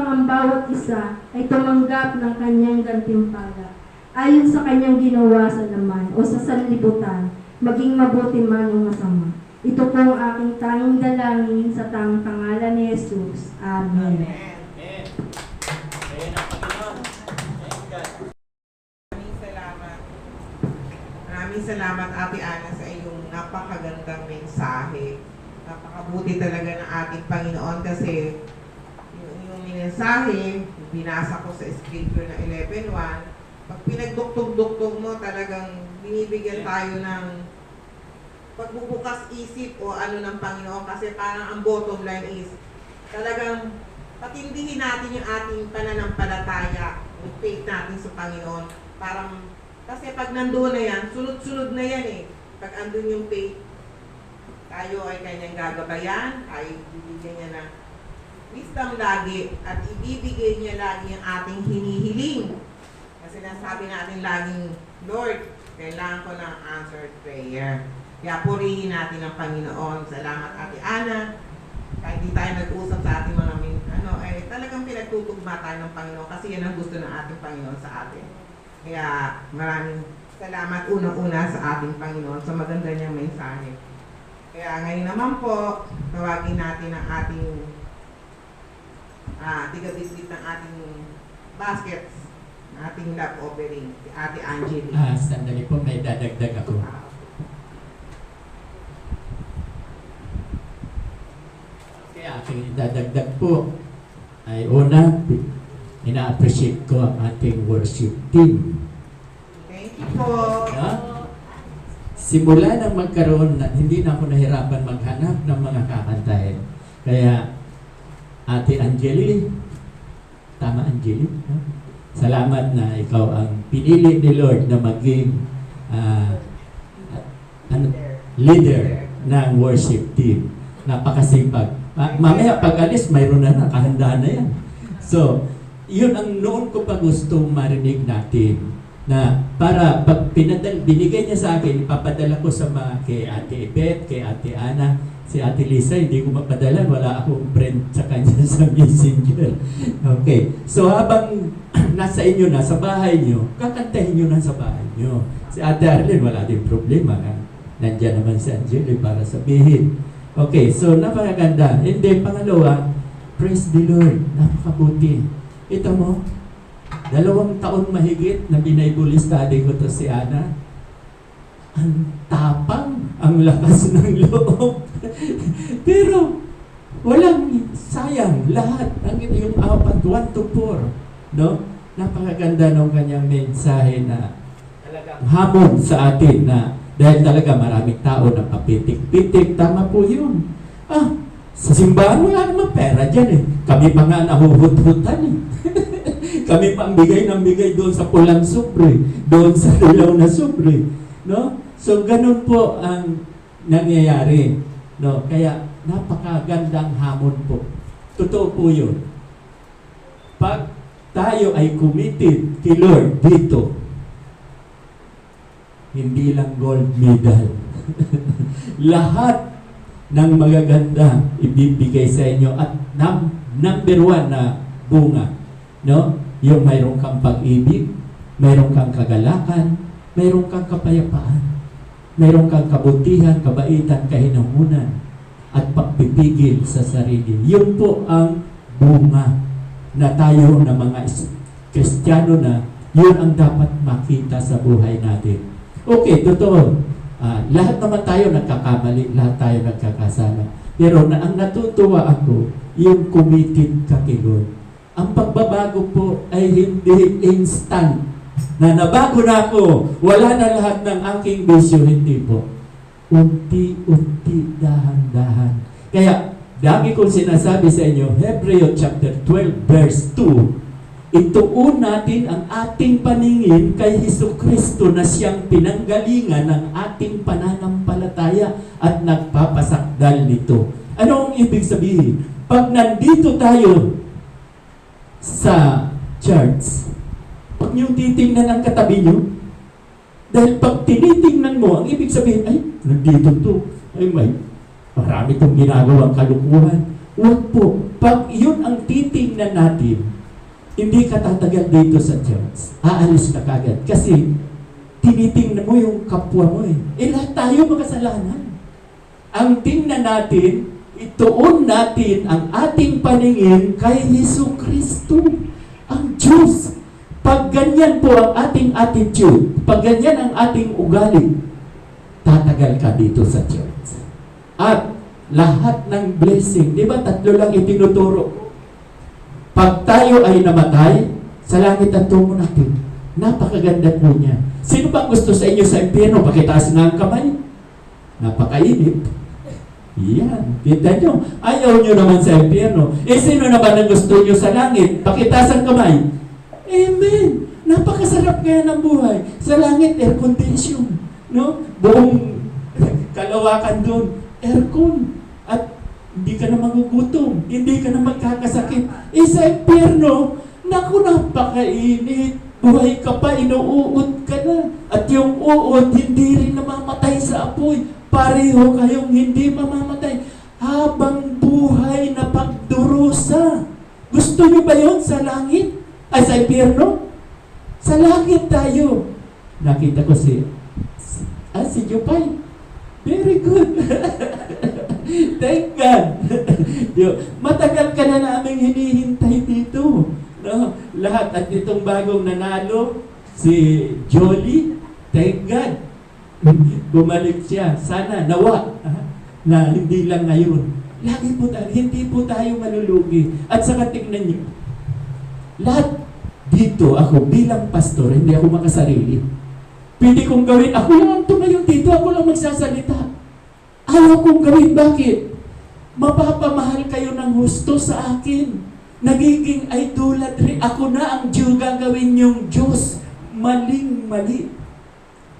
Speaker 4: ang bawat isa ay tumanggap ng kanyang gantimpala, ayon sa kanyang ginawa sa laman o sa sanlibutan, maging mabuti man o masama. Ito po ang aking tanging dalangin sa tanging pangalan ni Jesus. Amen.
Speaker 5: Amen. Ayan ang Panginoon. Thank God.
Speaker 2: Maraming salamat. Maraming salamat, Ate Ana, sa iyong napakagandang mensahe. Napakabuti talaga ng ating Panginoon kasi yung mensahe, binasa ko sa scripture na 11:1, pag pinagduktog-duktog mo, talagang binibigyan tayo ng pagbubukas isip o ano ng Panginoon, kasi parang ang bottom line is talagang patindihin natin yung ating pananampalataya, yung faith natin sa Panginoon. Parang, kasi pag nandoon na yan, sunod-sunod na yan eh. Pag andun yung faith, tayo ay kanyang gagabayan, ay bibigyan niya ng wisdom lagi, at ibibigay niya lagi yung ating hinihiling. Kasi nasabi natin laging, Lord, kailangan ko ng answered prayer. Kaya purihin natin ang Panginoon. Salamat, Ate Ana. Kahit di tayo nag-usap sa ating mga talagang pinagtutugma tayo ng Panginoon kasi yan ang gusto ng ating Panginoon sa atin. Kaya maraming salamat unang-una sa ating Panginoon sa maganda niyang mensahe. Kaya ngayon naman po, tawagin natin ang ating tiga-bitbit ng ating baskets, ating love offering, si Ate Angeli.
Speaker 1: Sandali po, may dadagdag ako. Kaya aking dadagdag po ay una, ina-appreciate ko ang ating worship team.
Speaker 2: Thank you po.
Speaker 1: Simula nang magkaroon na, hindi na ako nahirapan maghanap ng mga kakantahin. Kaya, Ate Angeli, tama Angeli? No? Salamat na ikaw ang pinili ni Lord na maging leader ng worship team. Napakasipag. Mamaya pag alis, mayroon na nakahandaan na yan. So, yun ang noon ko pa gusto marinig natin. Na para pag binigay niya sa akin, ipapadala ko sa mga kay Ate Ebet, kay Ate Ana, si Ate Lisa, hindi ko mapadala, wala akong friend sa kanya sa Messenger. Okay. So habang nasa inyo na, sa bahay niyo, kakantahin niyo na sa bahay niyo. Si Ate Arlene, wala din problema. Nandiyan naman si Angelo para sabihin. Okay, so napakaganda. And then pangalawa, praise the Lord. Napakabuti. Ito mo, 2 taon mahigit na Bible study ko to si Ana. Ang tapang, ang lakas ng loob. Pero, walang sayang. Lahat, yung 1 to 4. No? Napakaganda ng kanyang mensahe na talagang hamon sa atin na dahil talaga maraming tao na papitik-pitik. Tama po yun. Sa simbahan wala naman pera dyan eh. Kami pa nga nahuhut-hutan eh. Kami pa ang bigay ng bigay doon sa pulang sobre, doon sa dilaw na sobre. No? So, ganun po ang nangyayari. No? Kaya, napakagandang hamon po. Totoo po yun. Pag tayo ay committed kay Lord dito, hindi lang gold medal. Lahat ng magaganda ibibigay sa inyo at number 1 na bunga. No? Yung mayroon kang pag-ibig, mayroon kang kagalakan, mayroon kang kapayapaan, mayroon kang kabutihan, kabaitan, kahinahunan, at pagpipigil sa sarili. Yun po ang bunga na tayo na mga Kristiyano na yun ang dapat makita sa buhay natin. Okay, totoo. Lahat naman tayo nagkakamali, lahat tayo nagkakasala. Pero ang natutuwa ako, yung committed ka kay Lord. Ang pagbabago po ay hindi instant. Na nabago na ako, wala na lahat ng aking bisyo, hindi po. Unti-unti, dahan-dahan. Kaya, lagi kong sinasabi sa inyo, Hebreo chapter 12, verse 2, ituon natin ang ating paningin kay Jesucristo na siyang pinanggalingan ng ating pananampalataya at nagpapasakdal nito. Ano ang ibig sabihin? Pag nandito tayo sa church, pag nyo titingnan ang katabi nyo, dahil pag tinitingnan mo, ang ibig sabihin, ay, nandito to. Ay, marami itong ginagawang kalukuhan. Huwag po. Pag yun ang titingnan natin, hindi ka tatagal dito sa church. Aalis ka kagad. Kasi, tinitingnan mo yung kapwa mo eh. Lahat tayo makasalanan. Ang tingnan natin, ituon natin ang ating paningin kay Hesus Kristo, ang Diyos. Pag ganyan po ang ating attitude, pag ganyan ang ating ugali, tatagal ka dito sa church. At lahat ng blessing, di ba 3 lang itinuturo ko? Pag tayo ay namatay, sa langit ang tungo natin. Napakaganda po niya. Sino ba gusto sa inyo sa impyerno? Pakitaas na ang kamay. Napakainit. Yan. Kita nyo. Ayaw nyo naman sa impyerno. Sino naman ang gusto nyo sa langit? Pakitaas ang kamay. Amen. Napakasarap kaya ng buhay. Sa langit, air condition. No? Buong kalawakan doon. Aircon. At hindi ka na magugutom. Hindi ka na magkakasakit. Sa impyerno, naku, napakainit. Buhay ka pa, inuuod ka na. At yung uod, hindi rin namamatay sa apoy. Pareho kayong hindi mamamatay. Habang buhay na pagdurusa. Gusto niyo ba yun sa langit? Ay, sa impyerno? Sa langit tayo. Nakita ko si Jupay. Very good. Thank God. Matagal ka na naming hinihintay dito. No? Lahat at itong bagong nanalo, si Jolie, thank God. Bumalik siya. Sana, nawa, na hindi lang ngayon. Lagi po tayo, hindi po tayo malulugi. At saka tignan niyo, lahat dito, ako bilang pastor, hindi ako makasarili. Pwede kong gawin, ako lang tumayo dito, ako lang magsasalita. Ayaw kong gawin, bakit? Mapapamahal kayo ng husto sa akin. Nagiging idolatry. Ako na ang Diyos, gagawin yung Diyos. Maling-mali.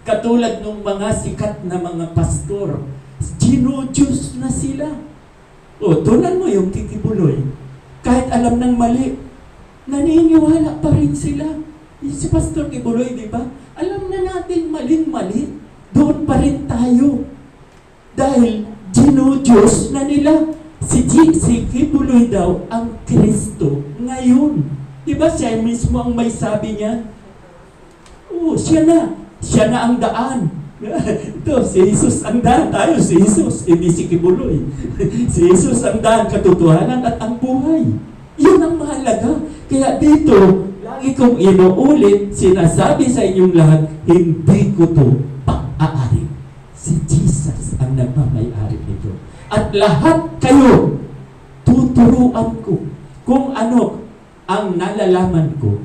Speaker 1: Katulad ng mga sikat na mga pastor. Diyos na sila. O, tunan mo yung kikibuloy. Kahit alam ng mali, naniniwala pa rin sila. Si Pastor Kibuloy, di ba? Alam na natin maling-mali. Doon pa rin tayo. Dahil Diyos na nila. Si Kibuloy daw ang Kristo ngayon. Di ba siya mismo ang may sabi niya? Oo, siya na. Siya na ang daan. Ito, si Jesus ang daan. Tayo, si Jesus, hindi si Kibuloy. Si Jesus ang daan, katotohanan at ang buhay. Yun ang mahalaga. Kaya dito, lagi kong inuulit, sinasabi sa inyong lahat, hindi ko to pag-aari. Si Jesus ang nagmamay-ari nito. At lahat kayo, tuturuan ko kung ano ang nalalaman ko,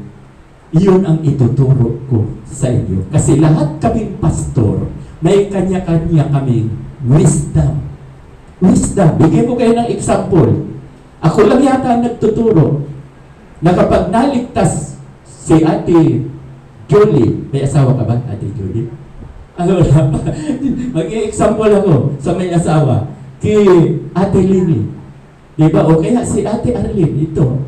Speaker 1: iyon ang ituturo ko sa inyo. Kasi lahat kaming pastor, may kanya-kanya kaming wisdom. Wisdom. Bigyan ko kayo ng example. Ako lang yata ang nagtuturo na kapag naligtas si Ate Julie, may asawa ka ba, Ate Julie? Ano wala pa? Mag-i-example ako sa may asawa. Kay Ate Lini. Diba? O kaya si Ate Arlene, ito.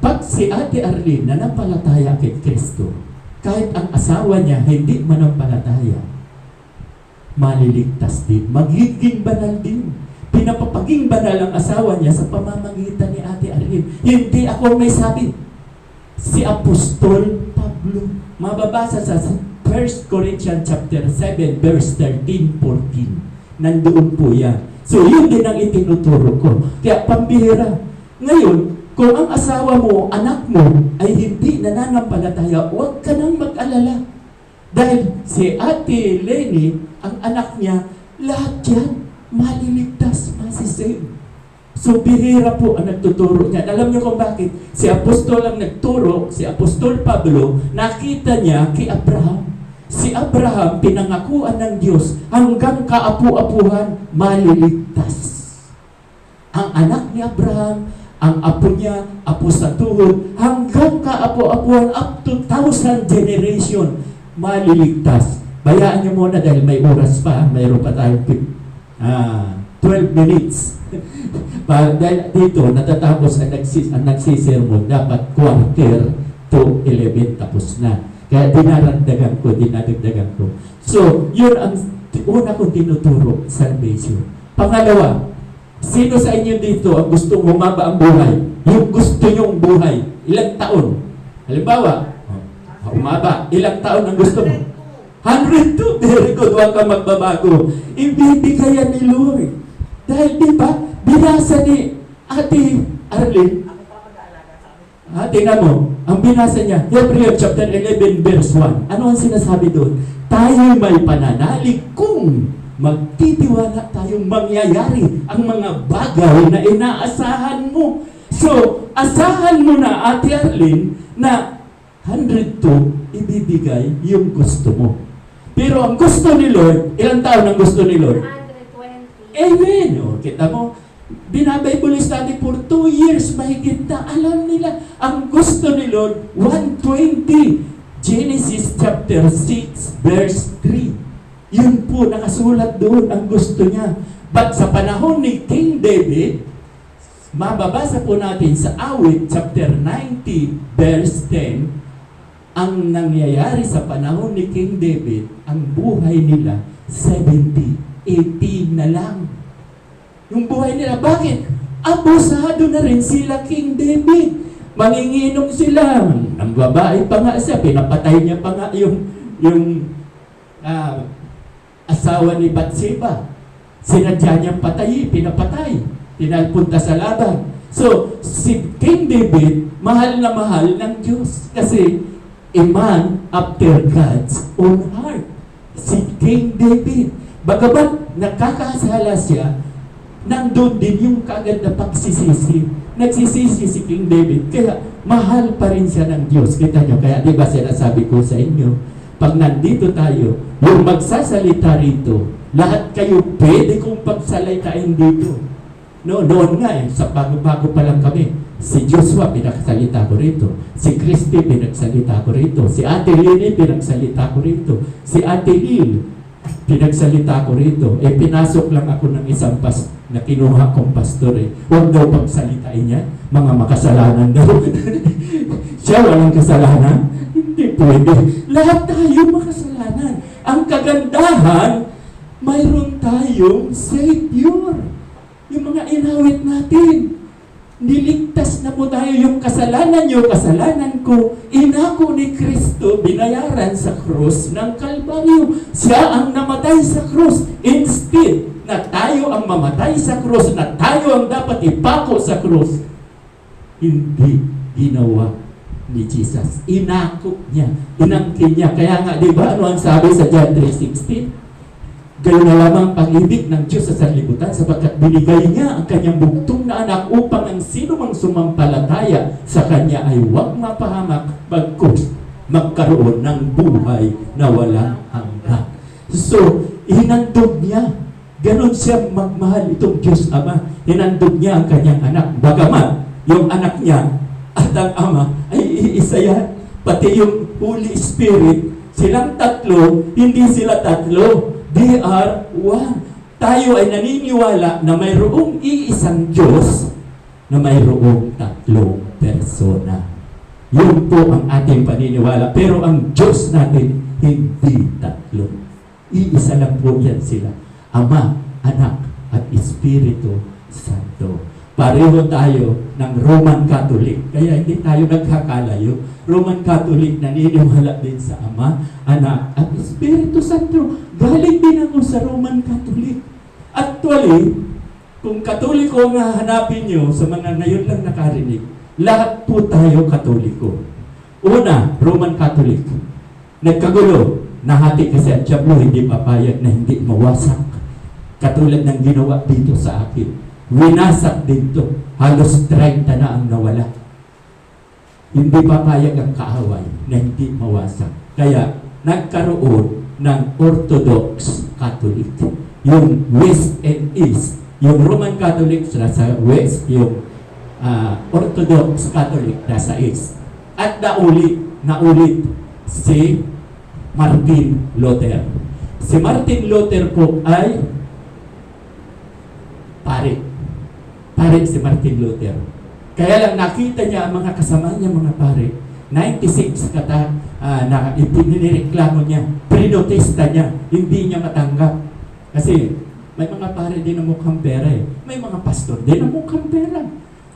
Speaker 1: Pag si Ate Arlene nanampalataya kay Kristo, kahit ang asawa niya hindi manampalataya, maliligtas din. Magiging banal din. Pinapapaging banal ang asawa niya sa pamamagitan ni Ate Arlene. Hindi ako may sabi. Si Apostol Pablo. Mababasa sa 1 Corinthians chapter 7, verse 13-14. Nandoon po yan. So, yun din ang itinuturo ko. Kaya, pambihira. Ngayon, kung ang asawa mo, anak mo, ay hindi nananampalataya, huwag ka nang mag-alala. Dahil si Ate Lenny, ang anak niya, lahat yan, maliligtas, masisave. So, bihira po ang nagtuturo niya. Alam niyo kung bakit? Si Apostol ang nagturo, si Apostol Pablo, nakita niya kay Abraham. Si Abraham, pinangakuan ng Diyos, hanggang kaapu-apuhan, maliligtas. Ang anak ni Abraham, ang apo niya, apo sa tuhod, hanggang kaapu-apuhan, up to 1,000 generation, maliligtas. Bayaan niyo muna dahil may oras pa, mayroon pa tayong 12 minutes. Dahil dito, natatapos ang nagsisermon, dapat quarter to 11 tapos na. Kaya dinadagdagan ko. So, yun ang una kong tinuturo, salvation. Pangalawa, sino sa inyo dito ang gustong humaba ang buhay? Yung gusto nyong buhay, ilang taon? Halimbawa, humaba, ilang taon ang gusto mo? 102. Very good, huwag kang magbabago. Ibibigay yan ni Lord. Dahil di ba, binasa ni Ate Arlene, tingnan mo, ang binasa niya, Hebrews chapter 11 verse 1. Ano ang sinasabi doon? Tayo may pananalig kung magtitiwala tayong mangyayari ang mga bagay na inaasahan mo. So, asahan mo na, Ate Arlene, na 102, ibibigay yung gusto mo. Pero ang gusto ni Lord, ilang taon ang gusto ni Lord?
Speaker 4: 120.
Speaker 1: Amen! O, kita mo, binabible study for 2 years, mahigit na alam nila. Ang gusto ni Lord, 120. Genesis chapter 6, verse 3. Yun po, nakasulat doon ang gusto niya. But sa panahon ni King David, mababasa po natin sa Awit chapter 90, verse 10, ang nangyayari sa panahon ni King David, ang buhay nila, 70, 80 na lang. Yung buhay nila, bakit? Abusado na rin sila King David. Manginginom sila. Ang babae pa nga siya, pinapatay niya pa nga yung asawa ni Bathsheba. Sinadya niyang patayin, pinapatay. Pinapunta sa laban. So, si King David, mahal na mahal ng Diyos. Kasi, a man after God's own heart. Si King David. Bagamat nakakasala siya, nandun din yung kagad na pagsisisi. Nagsisisi si King David. Kaya mahal pa rin siya ng Diyos. Kita nyo, kaya di ba sinasabi ko sa inyo, pag nandito tayo, yung magsasalita rito, lahat kayo pwede kong pagsalitain dito. No, noon nga sa bago-bago pa lang kami, si Joshua pinagsalita ko rito, si Christy pinagsalita ko rito, si Ate Lini pinagsalita ko rito, si Ate Lil pinagsalita ko rito. Pinasok lang ako ng isang na kinuha kong pastor Huwag daw pagsalitain niya, mga makasalanan daw. Siya walang kasalanan? Hindi pwede. Lahat tayo makasalanan. Ang kagandahan, mayroon tayong Savior. Yung mga inawit natin, niligtas na po tayo. Yung kasalanan nyo, kasalanan ko, inako ni Kristo, binayaran sa krus ng Kalbaryo. Siya ang namatay sa krus. Instead na tayo ang mamatay sa krus, na tayo ang dapat ipako sa krus, hindi ginawa ni Jesus. Inako niya, inangkin niya. Kaya nga, di ba, ano ang sabi sa John 3:16? Gayon na lamang pag-ibig ng Diyos sa sanlibutan sapagkat binigay niya ang kanyang bugtong na anak upang ang sino mang sumampalataya sa kanya ay huwag mapahamak bagkus magkaroon ng buhay na walang hanggan. So, hinandog niya. Ganon siya magmahal itong Diyos Ama. Hinandog niya ang kanyang anak. Bagamat yung anak niya at ang Ama ay iisa yan. Pati yung Holy Spirit, silang tatlo, hindi sila tatlo. They are one. Tayo ay naniniwala na mayroong iisang Diyos na mayroong tatlong persona. Yun po ang ating paniniwala. Pero ang Diyos natin, hindi tatlo. Iisa lang po yan sila. Ama, Anak, at Espiritu Santo. Pareho tayo ng Roman Catholic. Kaya hindi tayo nagkakalayo. Roman Catholic naniniwala din sa Ama, Anak, at Espiritu Santo. Galing din ako sa Roman Catholic. Actually, kung Katoliko nga hanapin nyo sa mga ngayon lang nakarinig, lahat po tayo Katoliko. Una, Roman Catholic. Nagkagulo, nahati kasi ang Diablo hindi papayag na hindi mawasak. Katulad ng ginawa dito sa akin. Winasak dito. Halos 30 na ang nawala. Hindi papayag ang kaaway na hindi mawasak. Kaya nagkaroon ng Orthodox Catholic. Yung West and East. Yung Roman Catholic nasa West, yung Orthodox Catholic nasa East. At naulit si Martin Luther. Si Martin Luther po ay pare si Martin Luther. Kaya lang nakita niya ang mga kasama niya, mga pare, 96 na ipinireklamo niya, prinotesta niya, hindi niya matanggap. Kasi may mga pare din na mukhang pera eh. May mga pastor din na mukhang pera.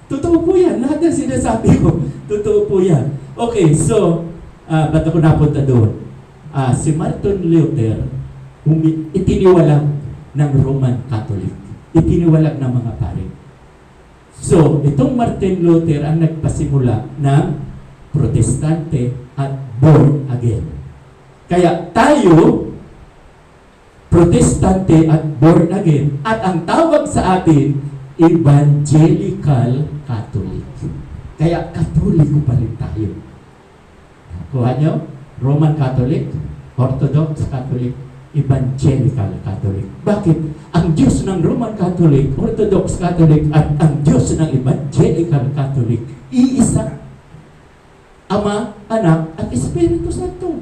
Speaker 1: Totoo po yan. Lahat ng sinasabi ko, totoo po yan. Okay, so, ba't ako napunta doon? Si Martin Luther, itiniwalag ng Roman Catholic. Itiniwalag ng mga pare. So, itong Martin Luther ang nagpasimula ng protestante at born again. Kaya tayo, protestante at born again, at ang tawag sa atin, evangelical Catholic. Kaya Katoliko pa rin tayo. Kuha nyo? Roman Catholic, Orthodox Catholic, Evangelical Catholic. Bakit? Ang Diyos ng Roman Catholic, Orthodox Catholic, at ang Diyos ng Evangelical Catholic, iisa. Ama, Anak, at Espiritu Santo.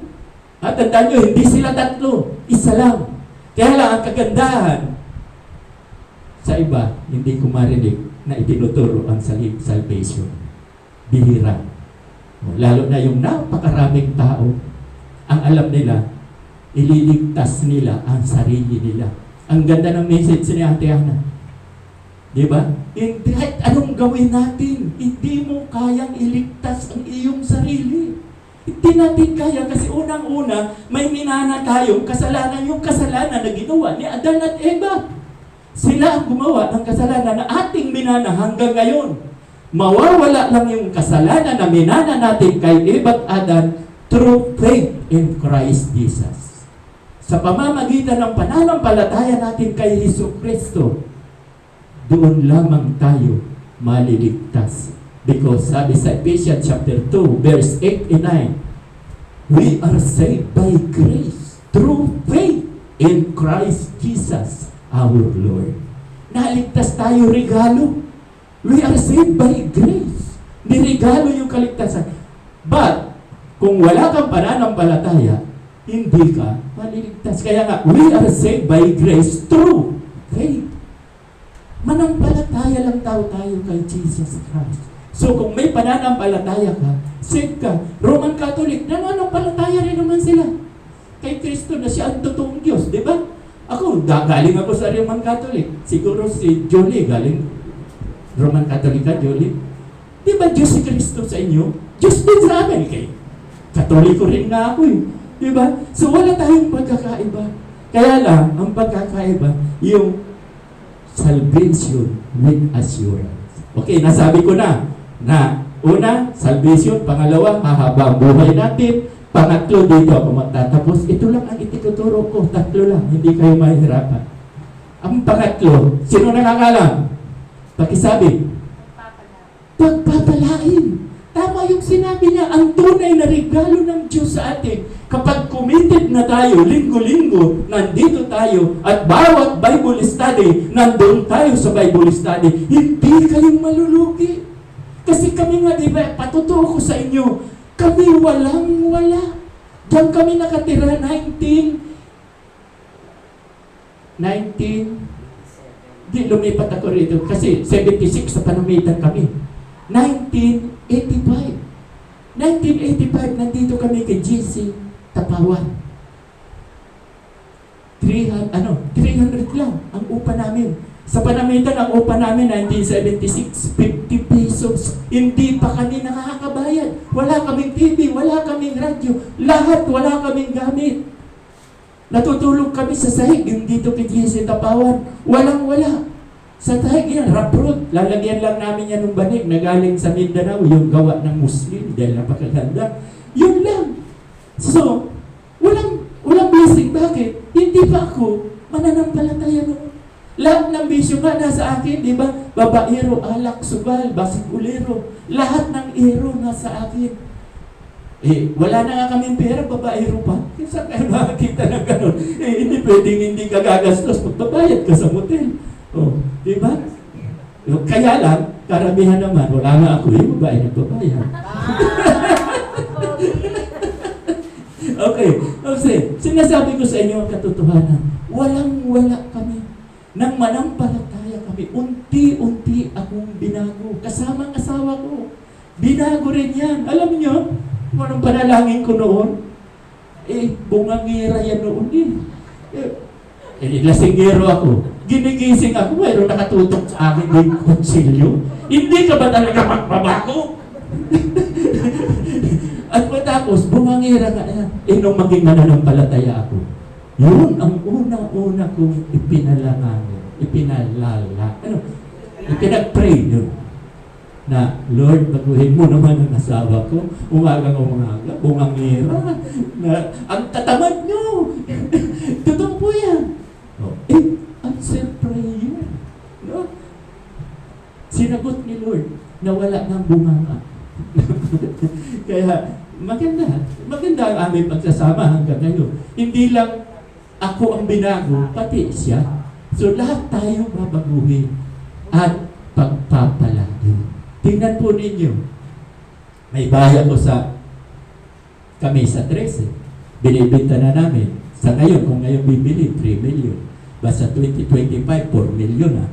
Speaker 1: At tandaan nyo, hindi sila tatlo. Isa lang. Kaya lang, ang kagandahan, sa iba, hindi ko marinig na itinuturo ang salvation. Bihira. Lalo na yung napakaraming tao, ang alam nila, ililigtas nila ang sarili nila. Ang ganda ng message ni Ate Ana. Di ba? Hindi, kahit anong gawin natin, hindi mo kayang iligtas ang iyong sarili. Hindi natin kaya kasi unang-una, may minana tayong kasalanan, yung kasalanan na ginawa ni Adan at Eva. Sila ang gumawa ng kasalanan na ating minana hanggang ngayon. Mawawala lang yung kasalanan na minana natin kay Eva at Adan through faith in Christ Jesus. Sa pamamagitan ng pananampalataya natin kay Jesucristo, doon lamang tayo maliligtas. Because sabi sa Ephesians chapter 2, verse 8 and 9, we are saved by grace through faith in Christ Jesus our Lord. Naligtas tayo, regalo. We are saved by grace. Nirigalo yung kaligtasan. But, kung wala kang pananampalataya, hindi ka maliligtas. Kaya nga, we are saved by grace through faith. Manampalataya lang tayo kay Jesus Christ. So kung may pananampalataya ka, saved ka. Roman Catholic, nananampalataya rin naman sila kay Kristo na siya ang totoong Diyos, di ba? Ako, galing ako sa Roman Catholic. Siguro si Jolie galing Roman Catholic ka, Jolie. Di ba Diyos si Kristo sa inyo? Diyos din sa amin kay Katoliko rin na ako eh. Di ba? So wala tayong pagkakaiba. Kaya lang, ang pagkakaiba, yung salvation with assurance. Okay, nasabi ko na una, salvation, pangalawa, mahaba ang buhay natin, pangatlo, dito ako magtatapos. Ito lang ang ituturo ko, tatlo lang, hindi kayo mahihirapan. Ang pangatlo, sino nakakalam? Pakisabi. Pagpapalain. Tama yung sinabi niya, ang tunay na regalo ng Diyos sa atin. Kapag committed na tayo, linggo-linggo, nandito tayo, at bawat Bible study, nandun tayo sa Bible study, hindi kayong malulugi. Kasi kami nga, di ba, patutuo ko sa inyo, kami walang-wala. Diyan kami nakatira, 19, di lumipat ako rito, kasi 76 sa Panamitan kami. 1985, nandito kami kay GC Tapawan. 300 lang ang upa namin. Sa Panamitan, ang upa namin, 1976, 50 pesos. Hindi pa kami nakakabayad. Wala kaming TV, wala kaming radyo. Lahat, wala kaming gamit. Natutulog kami sa sahig, yung dito kay GC Tapawan. Walang-wala. Sa sahig yan, raprut. Lalagyan lang namin yan ng banig na galing sa Mindanao, yung gawa ng Muslim, dahil napakaganda. Yun lang. So, walang blessing. Bakit? Hindi pa ako mananampalataya noon. Lahat ng bisyo nga nasa akin, di ba? Babaero, alak, sugal, basigulero. Lahat ng ero nasa akin. Wala na nga kaming pera, babaero pa. Saan kayo nakakita na gano'n? Hindi pwedeng hindi ka gagastos, magbabayad ka sa motel. Di ba? Kaya lang, karamihan naman, wala nga ako yung babae nagbabayad. Okay. Sinasabi ko sa inyo ang katotohanan, walang-wala kami. Nang manampalataya kami, unti-unti akong binago. Kasama ang asawa ko. Binago rin yan. Alam niyo, kung anong panalangin ko noon? Bungangira yan noon lasinggero ako. Ginigising ako, mayroon nakatutok sa akin ng kutsilyo. Hindi ka ba talaga magbabago? At matapos, bumangira nga yan. Nung maging mananampalataya ako, yun ang una-una kong ipinag-pray yun. Na, Lord, baguhin mo naman ang asawa ko. Umagang bumangira. Na, ang tatamad nyo. Totoo po yan. Answer prayer. No? Sinagot ni Lord na wala ng bunganga. Kaya, maganda ang aming pagsasama hanggang ngayon. Hindi lang ako ang binago, pati siya. So, lahat tayo babaguhin at pagpapalagi. Tingnan po ninyo, may bahay ako kami sa 13. Binibenta na namin. Sa ngayon, kung ngayon bibili, 3 million. Basta 2025, 4 million na.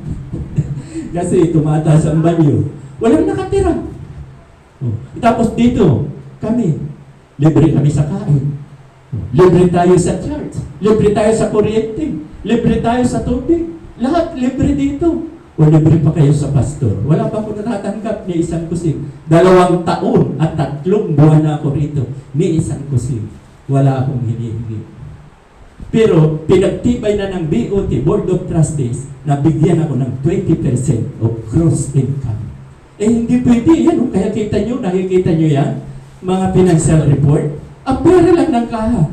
Speaker 1: Kasi tumataas ang value. Walang nakatira. Tapos dito, libre kami sa kain. Libre tayo sa church. Libre tayo sa kuryente. Libre tayo sa tubig. Lahat libre dito. O libre pa kayo sa pastor. Wala pa ako natatanggap ni isang kusing. 2 taon at 3 buwan na ako rito ni isang kusing. Wala akong hinihingi. Pero pinagtibay na ng BOT, Board of Trustees, na bigyan ako ng 20% of gross income. Hindi pwede yan. Kaya nakikita nyo yan, mga financial report. Ang pera lang ng kaha.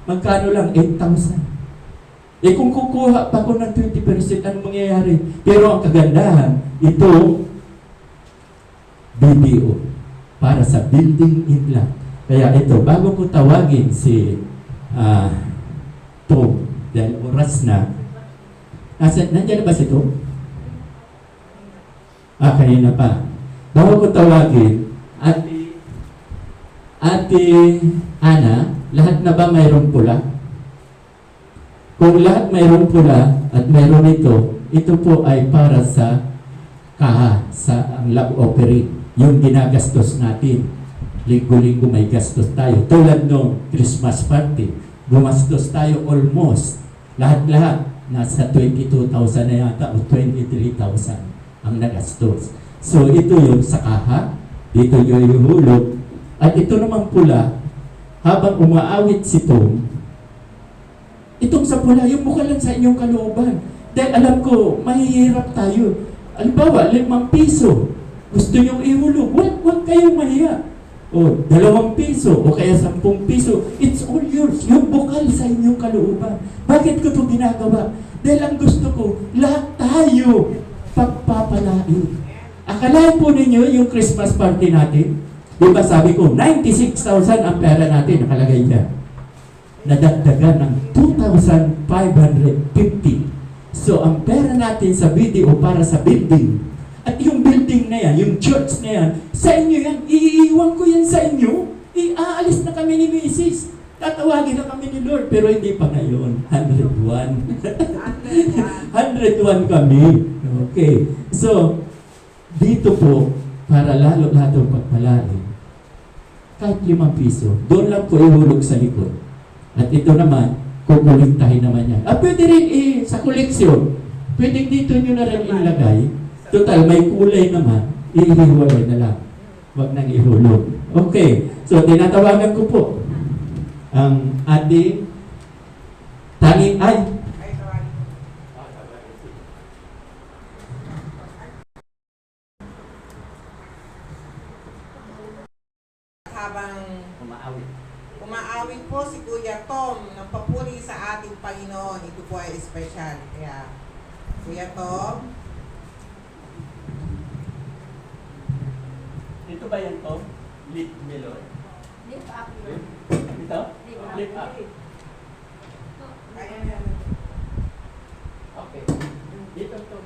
Speaker 1: Magkano lang? 8,000. Kung kukuha pa ko ng 20%, anong mangyayari? Pero ang kagandahan, ito, BDO, para sa building in lot. Kaya ito, bago ko tawagin si Tom, dahil oras na, nandiyan na ba si Tom? Kanina pa. Bago ko tawagin, Ate Ana, lahat na ba mayroong pula? Kung lahat mayroong pula at mayroon ito po ay para sa kaha, sa ang love offering. Yung ginagastos natin. Linggo-linggo may gastos tayo. Tulad nung Christmas party, gumastos tayo almost. Lahat-lahat, nasa 22,000 na yata o 23,000 ang nagastos. So ito yung sa kaha, dito yung ihulog. At ito naman pula, habang umaawit si Tom, itong sa pula, yung mukha lang sa inyong kalooban. Dahil alam ko, mahihirap tayo. Halimbawa, 5 piso. Gusto nyong ihulog, huwag kayong mahiya. O, 2 piso, o kaya 10 piso. It's all yours. Yung bukal sa inyong kalooban. Bakit ko ito ginagawa? Dahil ang gusto ko, lahat tayo pagpapalain. Akalain po ninyo yung Christmas party natin? Diba sabi ko, 96,000 ang pera natin, nakalagay dyan. Nadagdagan ng 2,550. So, ang pera natin sa video para sa building. At yung building na yan, yung church na yan, sa inyo yan, iiwan ko yan sa inyo. Aalis na kami ni Mrs. Tatawagin na kami ni Lord, pero hindi pa ngayon. 101. 101 kami. Okay. So, dito po, para lalo-lalo pagpalain, kahit 5 piso, doon lang po ihulog sa likod. At ito naman, kukuliktahin naman yan. Pwede rin sa koleksyon. Pwede dito nyo na rin ilagay. Total, may kulay naman. Ihiwalay na lang. Huwag nang ihulog. Okay. So, tinatawagan ko po ang ating tanging
Speaker 2: habang umaawit po si Kuya Tom ng papuri sa ating Panginoon. Ito po ay special. Kaya, Kuya Tom.
Speaker 1: Ito ba yan, Tom? Lift melon?
Speaker 4: Lift up.
Speaker 1: Ito? Lift up.
Speaker 2: Kaya na.
Speaker 1: Okay. Dito, Tom.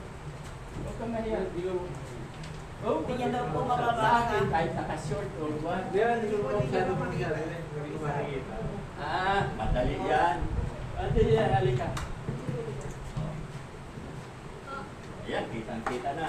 Speaker 1: Huwag kang mahiya. Oh,
Speaker 5: Tingnan daw po mababa
Speaker 1: sa akin,
Speaker 5: na.
Speaker 1: kahit naka-short or what.
Speaker 2: Hindi ko makikita.
Speaker 1: Madali yan. Madali yan, halika. Ayan, kitang-kita na.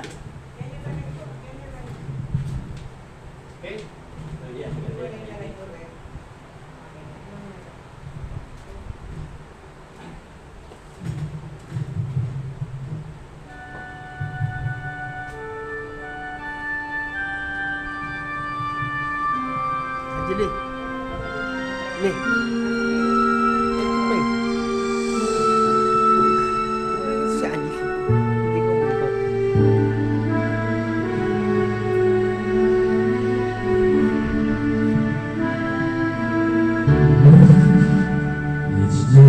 Speaker 6: Angeli. Ni. Si Angeli. Hindi ko buto.
Speaker 1: It's the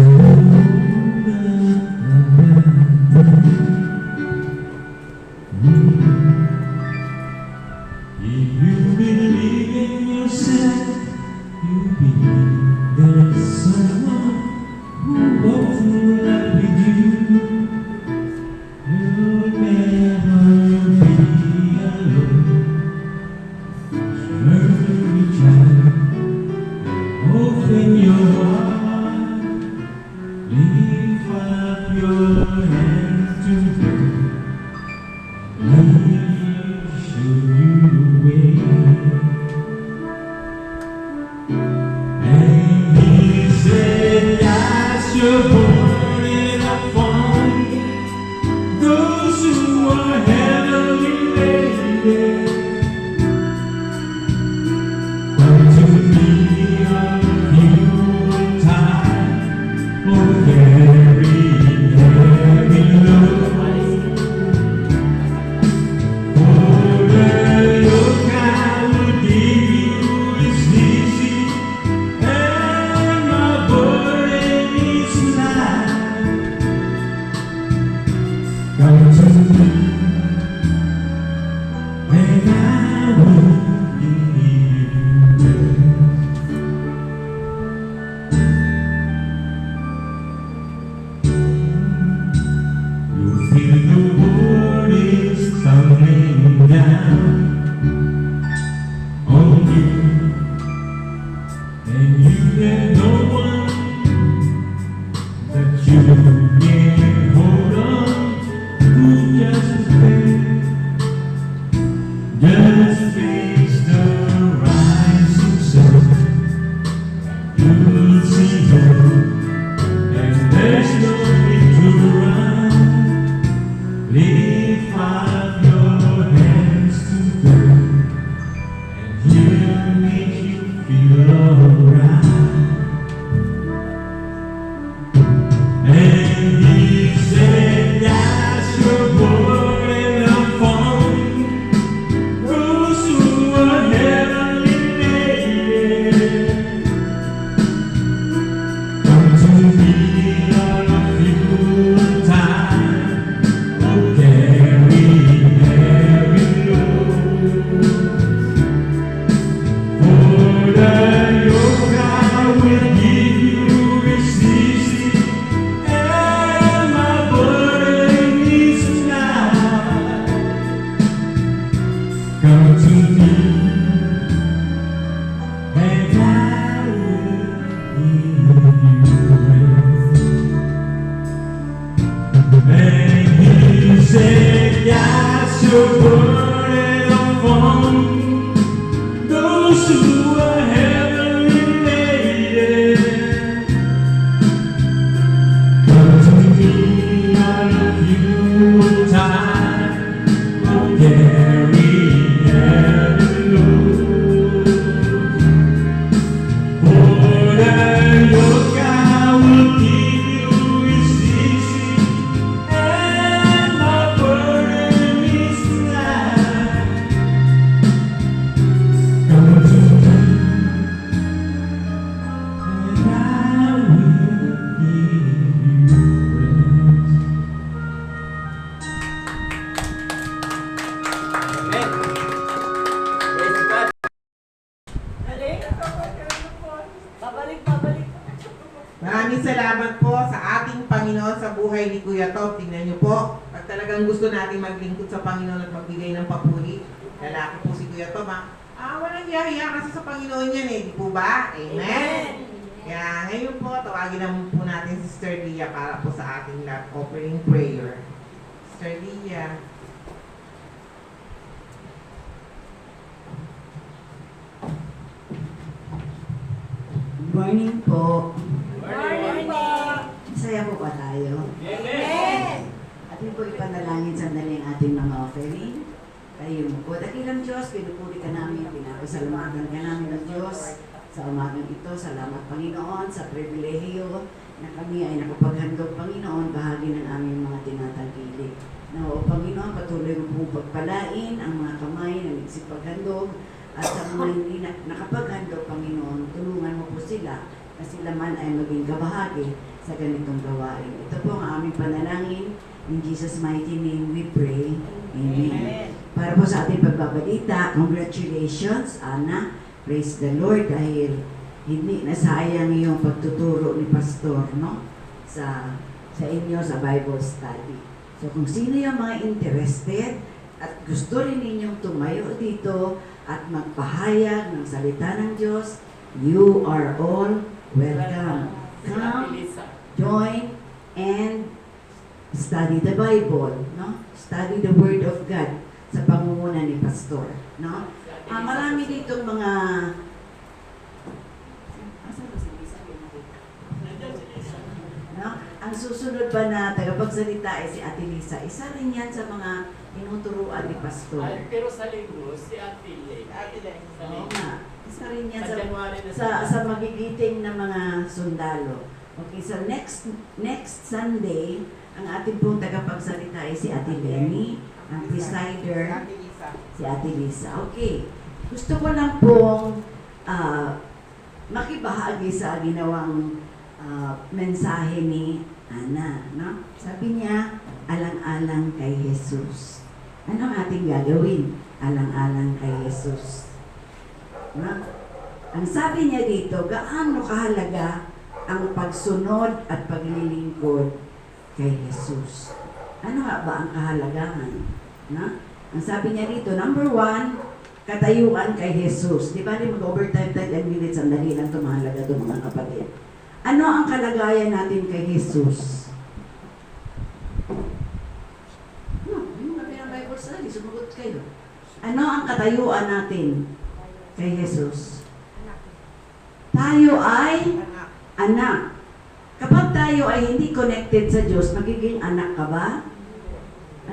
Speaker 1: If you believe in yourself, you believe there's someone who walks through life with you. You'll never be alone. Learn to reach out, open your heart, lift up your hands to God. He'll show you the way. And he said, as you're born in a fun, those who are heavenly made, come to me on human time, oh very heavy load. For the yoke I will give you is easy, and my burden is light. Come to me, and I will give you rest. You feel the world is tumbling down on you, and you get no one that you can hold on to. Just face the rising sun. You'll see hope, and there's no need to run. Lift up your hands to God, and He'll make you feel alright. And He said, as you're born in a fun, those who are heavenly made, come to me, all of you, time. Carry heavy load. For the yoke I will give you is easy, and my burden is light. Come to me, and I will give you rest. And he said, yes, you're burning up on those who are heavenly made. Come to me, all of you, time will carry heavy load. For the yoke I will give you is easy, and my burden is light. Come to me, and I will give you
Speaker 5: Amen. Praise God.
Speaker 2: Maraming salamat po sa ating Panginoon sa buhay ni Kuya Tom. Tingnan niyo po, pag talagang gusto natin maglingkod sa Panginoon at magbigay ng papuri, lalaki po si Kuya Tom, ha? Walang hiya kasi sa Panginoon yan eh, di po ba? Amen! Kaya ngayon po, tawagin naman po natin si Sister Lia para po sa ating love offering prayer. Sister Lia.
Speaker 7: Good morning po.
Speaker 5: Morning.
Speaker 7: Masaya po ba tayo?
Speaker 5: Amen.
Speaker 7: Atin po ipanalangin sandali ang ating mga offering. Kayo kayo mo. Dakilang Diyos, pinupuri ka namin, pinapasalamatan ka namin ng Diyos sa umagang ito. Salamat Panginoon sa pribilehiyo na kami ay nakapaghandog, Panginoon, bahagi ng aming mga tinatangkilik. Na o Panginoon, patuloy mo po pagpalain ang mga kamay na nagsipaghandog at sa mga hindi nakapaghandog, Panginoon, tulungan mo po sila na sila man ay maging kabahagi sa ganitong gawain. Ito po ang aming panalangin. In Jesus' mighty name we pray. Amen. Para po sa ating pagbabalita, congratulations, Ana. Praise the Lord dahil hindi nasayang yung pagtuturo ni Pastor, no? Sa inyo sa Bible study. So kung sino yung mga interested at gusto rin ninyong tumayo dito at magpahayag ng salita ng Diyos, you are all welcome. Come, join, and study the Bible, no? Study the Word of God sa pangunguna ni Pastor, no? Marami ditong mga no? Ang susunod ba na tagapagsalita ay si Ate Lisa. Isa rin yan sa mga tinuturuan ni Pastor.
Speaker 5: Ay, pero sa linggo, si Ate Leng.
Speaker 2: Ate Leng.
Speaker 5: Sa
Speaker 7: Oo
Speaker 5: linggo.
Speaker 7: nga. Isa rin yan
Speaker 5: Sa January na
Speaker 7: sa magigiting na mga sundalo. Okay, so next Sunday, ang ating pong tagapagsalita ay si Ate Lenny, ang presider,
Speaker 2: Ate Lisa.
Speaker 7: si Ate Lisa. Okay, gusto ko lang pong makibahagi sa ginawang mensahe ni Ana. No? Sabi niya, alang-alang kay Jesus. Ano ang ating gagawin? Alang-alang kay Jesus. No? Ang sabi niya dito, gaano kahalaga ang pagsunod at paglilingkod kay Jesus. Ano nga ba ang kahalagahan? Na? Ang sabi niya dito, number 1, katayuan kay Jesus. Di ba rin mag-overtime tayo 10 minutes, ang dali lang ito mahalaga ito mga kapatid. Ano ang kalagayan natin kay Jesus? No, yung mga pinang-Bible study, sumagot kayo. Ano ang katayuan natin kay Jesus? Tayo ay
Speaker 2: Anak.
Speaker 7: anak. Kapag tayo ay hindi connected sa Diyos, magiging anak ka ba?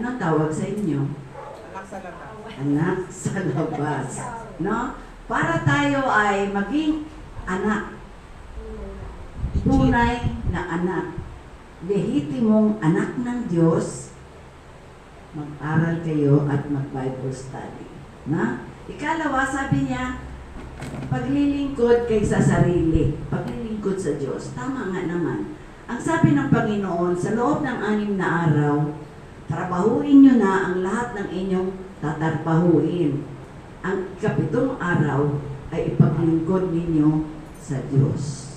Speaker 7: Anong tawag sa inyo?
Speaker 2: Anak sa labas.
Speaker 7: Anak sa labas. No? Para tayo ay maging anak. Tunay na anak. Lehitimong anak ng Diyos, mag-aral kayo at mag-Bible study. Na? Ikalawa, sabi niya, paglilingkod kaysa sarili, paglilingkod sa Diyos. Tama nga naman. Ang sabi ng Panginoon, sa loob ng 6 na araw, trabahuin nyo na ang lahat ng inyong tatarpahuin. Ang 7 araw ay ipaglingkod ninyo sa Diyos.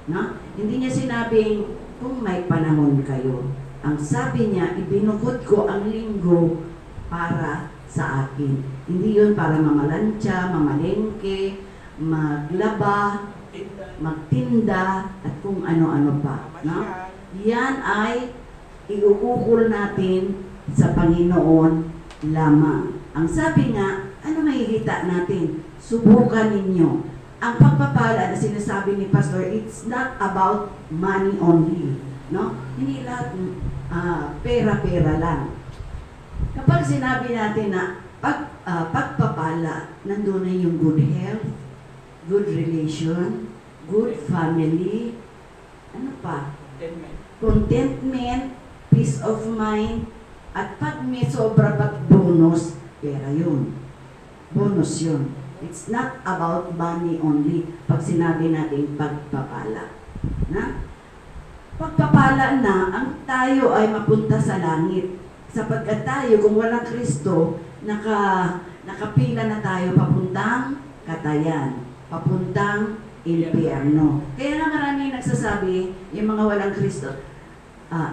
Speaker 7: No? Hindi niya sinabing kung may panahon kayo. Ang sabi niya, ibinukod ko ang linggo para sa akin. Hindi yun para mamalantya, mamalengke, maglaba, magtinda, at kung ano-ano pa. No? Yan ay iuukol natin sa Panginoon lamang. Ang sabi nga, ano makikita natin? Subukan ninyo. Ang pagpapala na sinasabi ni Pastor, it's not about money only. No? Hindi lahat pera-pera lang. Kapag sinabi natin na pagpapala, nandun na yung good health, good relation, good family, ano pa? Contentment, peace of mind, at pag may sobra pat bonus, pera yun. Bonus yun. It's not about money only pag sinabi natin pagpapala. Na? Pagpapala na, ang tayo ay mapunta sa langit. Sapagkat tayo, kung walang Kristo, nakapila na tayo papuntang katayan, papuntang impyerno. Kaya nga maraming nagsasabi, yung mga walang Kristo,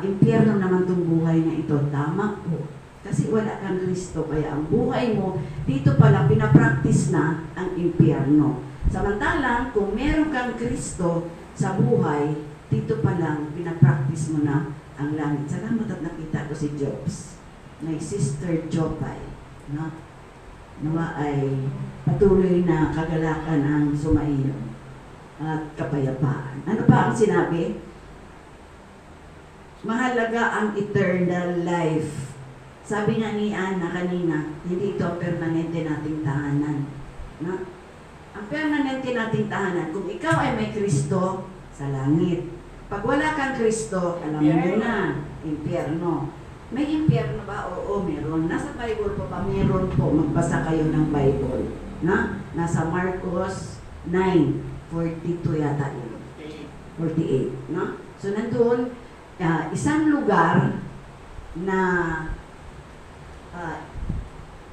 Speaker 7: impyerno naman tong buhay na ito. Tama po. Kasi wala kang Kristo, kaya ang buhay mo, dito pala pinapractice na ang impyerno. Samantalang, kung meron kang Kristo sa buhay, dito pa lang pinapractice mo na ang langit. Salamat at nakita ko si Jobs. May sister Jopay. No? Nawa ay patuloy na kagalakan ang sumaiyo at kapayapaan. Ano pa ang sinabi? Mahalaga ang eternal life Sabi nga ni Ana kanina, hindi ito ang permanente nating tahanan. No? Ang permanente nating tahanan, kung ikaw ay may Kristo, sa langit. Pag wala kang Kristo, alam mo na, impyerno. May impyerno ba? Oo, meron. Nasa Bible po ba? Meron po. Magbasa kayo ng Bible. Na? Nasa Marcos 9:42 yata yun. 48. No? So, nandun, isang lugar na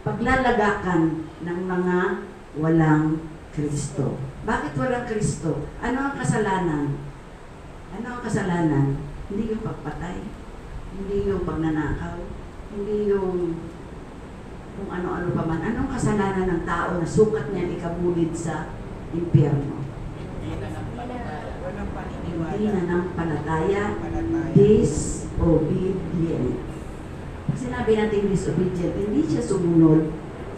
Speaker 7: paglalagakan ng mga walang Kristo. Bakit walang Kristo? Ano ang kasalanan? Ano ang kasalanan? Hindi yung pagpatay, hindi yung pagnanakaw, hindi yung kung ano-ano pa man. Anong kasalanan ng tao na sukat niya ikabulid sa impyerno?
Speaker 2: Walang paniniwala.
Speaker 7: Hindi nananampalataya,
Speaker 2: Panataya.
Speaker 7: disobedient. Pag sinabi natin disobedient, hindi siya sumunod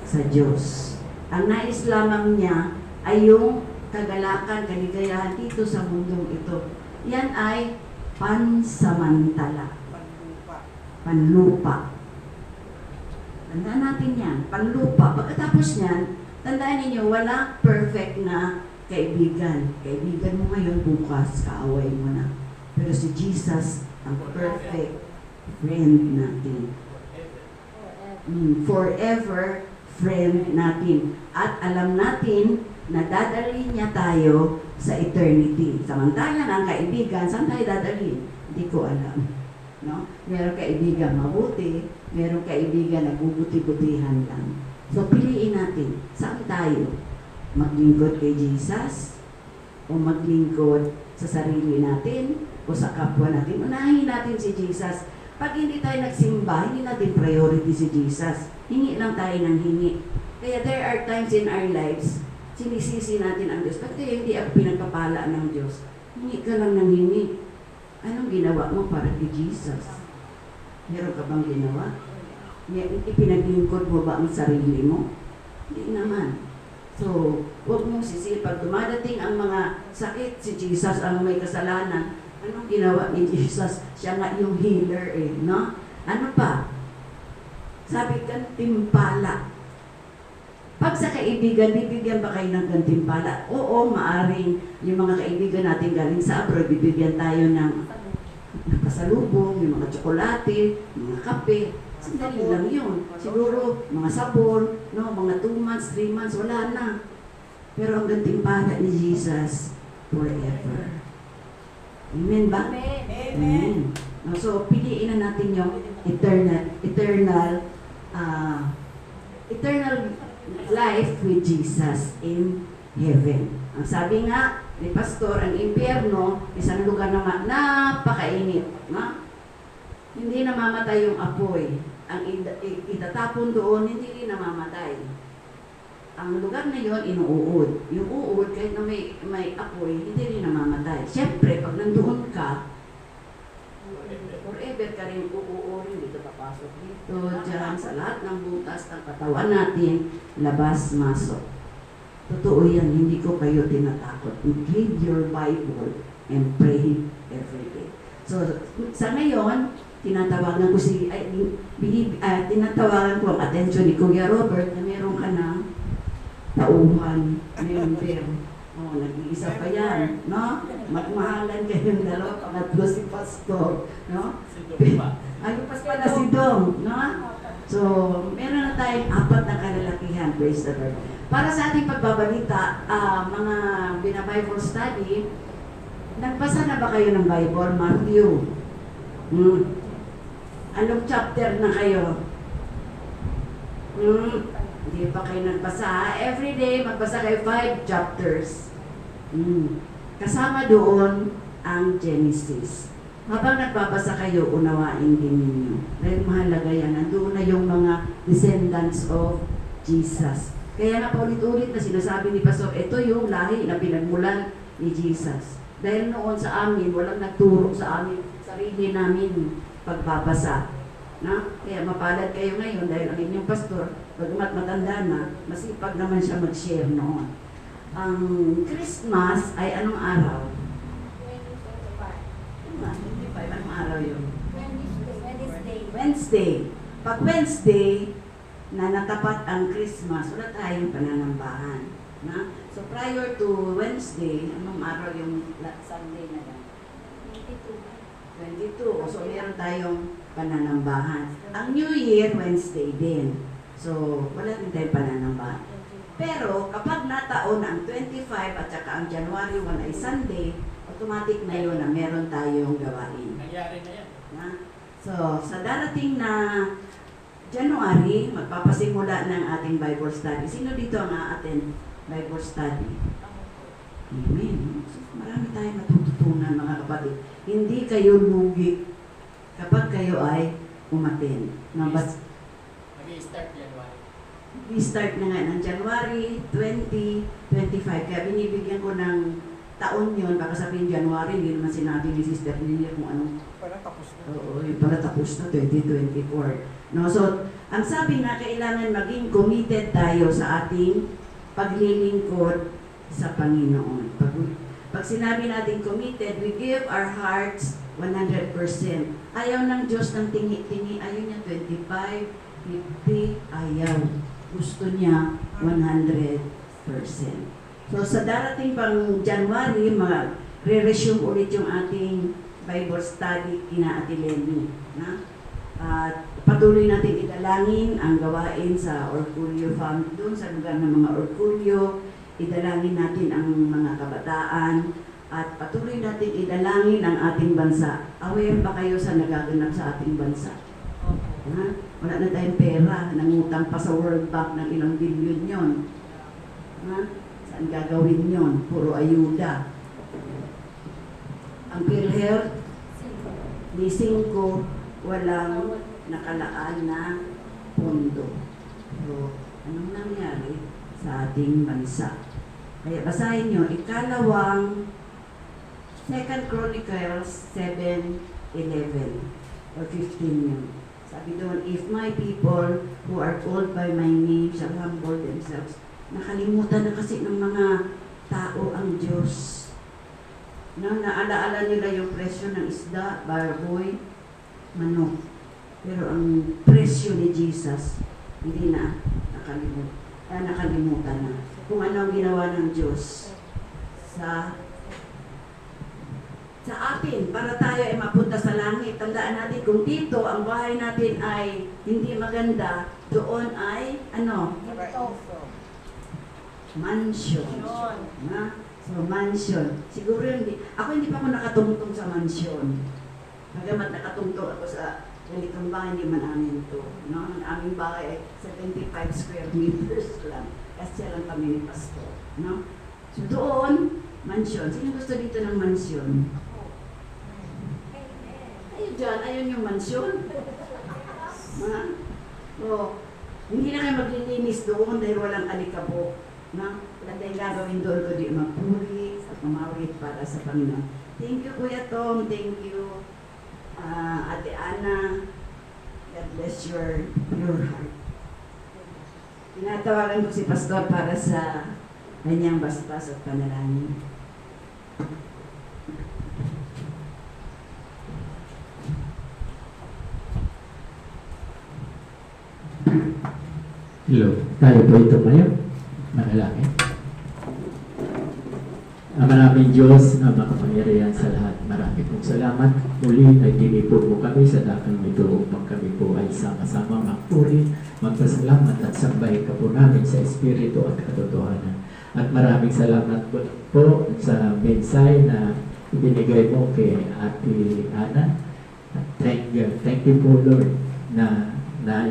Speaker 7: sa Diyos. Ang nais lamang niya ay yung kagalakan, kaligayahan dito sa mundong ito. Yan ay pansamantala,
Speaker 2: Panlupa.
Speaker 7: panlupa. Tandaan natin yan, panlupa. Pagkatapos niyan, tandaan ninyo, wala perfect na kaibigan. Kaibigan mo ngayon, bukas, kaaway mo na. Pero si Jesus, ang perfect friend natin. Forever friend natin. At alam natin na dadalhin niya tayo sa eternity. Samantalang ang kaibigan, saan tayo dadalhin? Hindi ko alam. No? Meron kaibigan mabuti, meron kaibigan nagbubuti-butihan lang. So piliin natin, saan tayo? Maglingkod kay Jesus? O maglingkod sa sarili natin? O sa kapwa natin? Unahin natin si Jesus. Pag hindi tayo nagsimba, hindi natin priority si Jesus. Hingi lang tayo ng hingi. Kaya there are times in our lives, sinisisi natin ang Diyos. Ba't kaya hindi ako pinagpapala ng Diyos? Hingi ka lang ng hingi. Anong ginawa mo para kay Jesus? Meron ka bang ginawa? Ipinaglingkod mo ba ang sarili mo? Hindi naman. So, huwag mong sisi. Pag dumadating ang mga sakit, si Jesus ang may kasalanan. Anong ginawa ni Jesus? Siya nga yung healer no? Ano pa? Sabi gantimpala. Pag sa kaibigan, bibigyan ba kayo ng gantimpala? Oo, maaring yung mga kaibigan natin galing sa abroad, bibigyan tayo ng pasalubong, yung mga tsokolate, mga kape. Sandali lang yun. Siguro, mga sabon, no, mga 2 months, 3 months, wala na. Pero ang gantimpala ni Jesus, forever. Amen ba?
Speaker 2: Amen.
Speaker 7: So, piliin na natin yung eternal life with Jesus in heaven. Ang sabi nga ni Pastor, ang impyerno, isang lugar na napakainit. No? Hindi namamatay yung apoy. Ang itatapon doon, hindi rin namamatay. Ang lugar na yon inuud. Yung uod, kahit na may apoy, hindi rin namamatay. Siyempre, pag nandoon ka, forever ka rin uuurin. Dito papasok dito, dyan, sa lahat ng butas ng katawan natin, labas, masok. Totoo yan, hindi ko kayo tinatakot. Read your Bible and pray every day. So, sa ngayon, tinatawagan ko tinatawagan ko ang atensyon ni Kuya Robert na meron ka ng tauhan, member. Oh, nag-iisa pa yan, no? Magmahalan kayong dalawa, pangatlo si Pastor, no? Ay, pas pala si Dong, no? So, meron na tayong 4 na kalalakihan, praise the Lord. Para sa ating pagbabalita, mga bina-Bible study, nagbasa na ba kayo ng Bible? Matthew. Anong chapter na kayo? Hindi pa kayo nagbasa. Every day, magbasa kayo 5 chapters. Kasama doon ang Genesis. Habang nagbabasa kayo, unawain din ninyo. Dahil mahalaga yan. Nandoon na yung mga descendants of Jesus. Kaya nga paulit-ulit na sinasabi ni Pastor, ito yung lahi na pinagmulan ni Jesus. Dahil noon sa amin, walang nagturo sa amin, sarili namin pagbabasa. Na? Kaya mapalad kayo ngayon dahil ang inyong pastor, pagmat matanda na, masipag naman siya mag-share noon. Ang Christmas ay anong araw? Anong araw yun?
Speaker 4: Wednesday.
Speaker 7: Wednesday. Pag Wednesday, na natapat ang Christmas, wala tayong pananambahan. Na? So prior to Wednesday, anong araw yung Sunday na yan? 22. So meron tayong pananambahan. Ang New Year, Wednesday din. So wala din tayong pananambahan. Pero kapag nataon ang 25 at saka ang January 1 ay Sunday, automatic na yun na meron tayong gawain.
Speaker 5: Nangyari na yan.
Speaker 7: Na? So, sa darating na January, magpapasimula ng ating Bible study. Sino dito ang a-attend Bible study? Amen. So, marami tayong matututunan mga kapatid. Hindi kayo lugi kapag kayo ay umattend.
Speaker 5: Mag-i-start January.
Speaker 7: I-start na nga ng January 2025. Kaya binibigyan ko ng taon yun. Baka sabihin January, hindi naman sinabi ni Sister Lilia kung anong
Speaker 6: Parang tapos na.
Speaker 7: oo, yung pala tapos na 2024. No, so ang sabi na kailangan maging committed tayo sa ating paglilingkod sa Panginoon. Pag sinabi natin committed, we give our hearts 100%. Ayaw ng Diyos ng tingi-tingi. Ayaw niya 25, 50, ayaw. Gusto niya 100%. So sa darating pang January, re-resume ulit yung ating Bible study kina Ate Lenny. Na? At patuloy natin idalangin ang gawain sa Orgulyo Family doon sa lugar ng mga Orgulyo. Idalangin natin ang mga kabataan at patuloy natin idalangin ang ating bansa. Aware ba kayo sa nagaganap sa ating bansa? Ha? Wala na tayong pera, nangutang pa sa World Bank ng ilang bilyon yon. Ha? Saan gagawin yon? Puro ayuda. Ang PhilHealth, ni 5, walang nakalaan na pondo. So, anong nangyari sa ating bansa? Kaya basahin nyo, ikalawang 2 Chronicles 7:11 or 15 yun. Sabi doon, if my people who are called by my name shall humble themselves. Nakalimutan na kasi ng mga tao ang Diyos. No, naalaala nila yung presyo ng isda, baboy, manok. Pero ang presyo ni Jesus, hindi na nakalimutan na. Kung ano ang ginawa ng Diyos sa atin, para tayo ay mapunta sa langit. Tandaan natin, kung dito ang bahay natin ay hindi maganda, doon ay, mansion. Na? So, mansion. Siguro ako hindi pa ako nakatungtong sa mansion. Bagamat nakatungtong ako sa ganitong bahay, hindi man amin ito. No? Ang aming bahay ay 75 square meters lang. Kasi lang kami ni Pastor. No? So, doon, mansion. Sino gusto dito ng mansion? Ayun dyan, ayun yung mansion. Ha? So, hindi na kayo maglilinis doon dahil walang alikabok. Na? Wala tayong gagawin doon kundi magpuri at mamawit para sa Panginoon. Thank you, Kuya Tom. Thank you, Ate Ana. God bless your heart. Tinatawagan ko si Pastor para sa kanyang basbas at panalangin.
Speaker 1: Hello, tayo po ito ngayon. Manalangin. Ama namin Diyos na makapangyarihan sa lahat, marami pong salamat. Muli ay tinipon mo kami sa dakang ito upang kami po ay sama-sama magpuri, magpasalamat at sambay ka po namin sa Espiritu at katotohanan. At maraming salamat po sa mensahe na ibinigay mo kay Ate Ana. Thank you po Lord na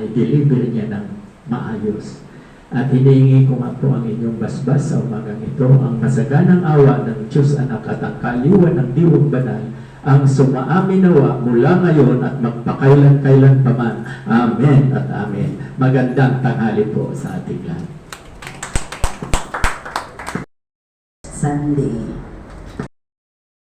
Speaker 1: i-deliver niya ng maayos. At hinihingi ko nga po ang inyong basbas sa umagang ito, ang masaganang awa ng Diyos Anak at ang kaliwan ng Diwang Banal, ang sumaamin nawa mula ngayon at magpakailan-kailan pa man. Amen at amen. Magandang tanghali po sa ating lahat.
Speaker 7: Sunday.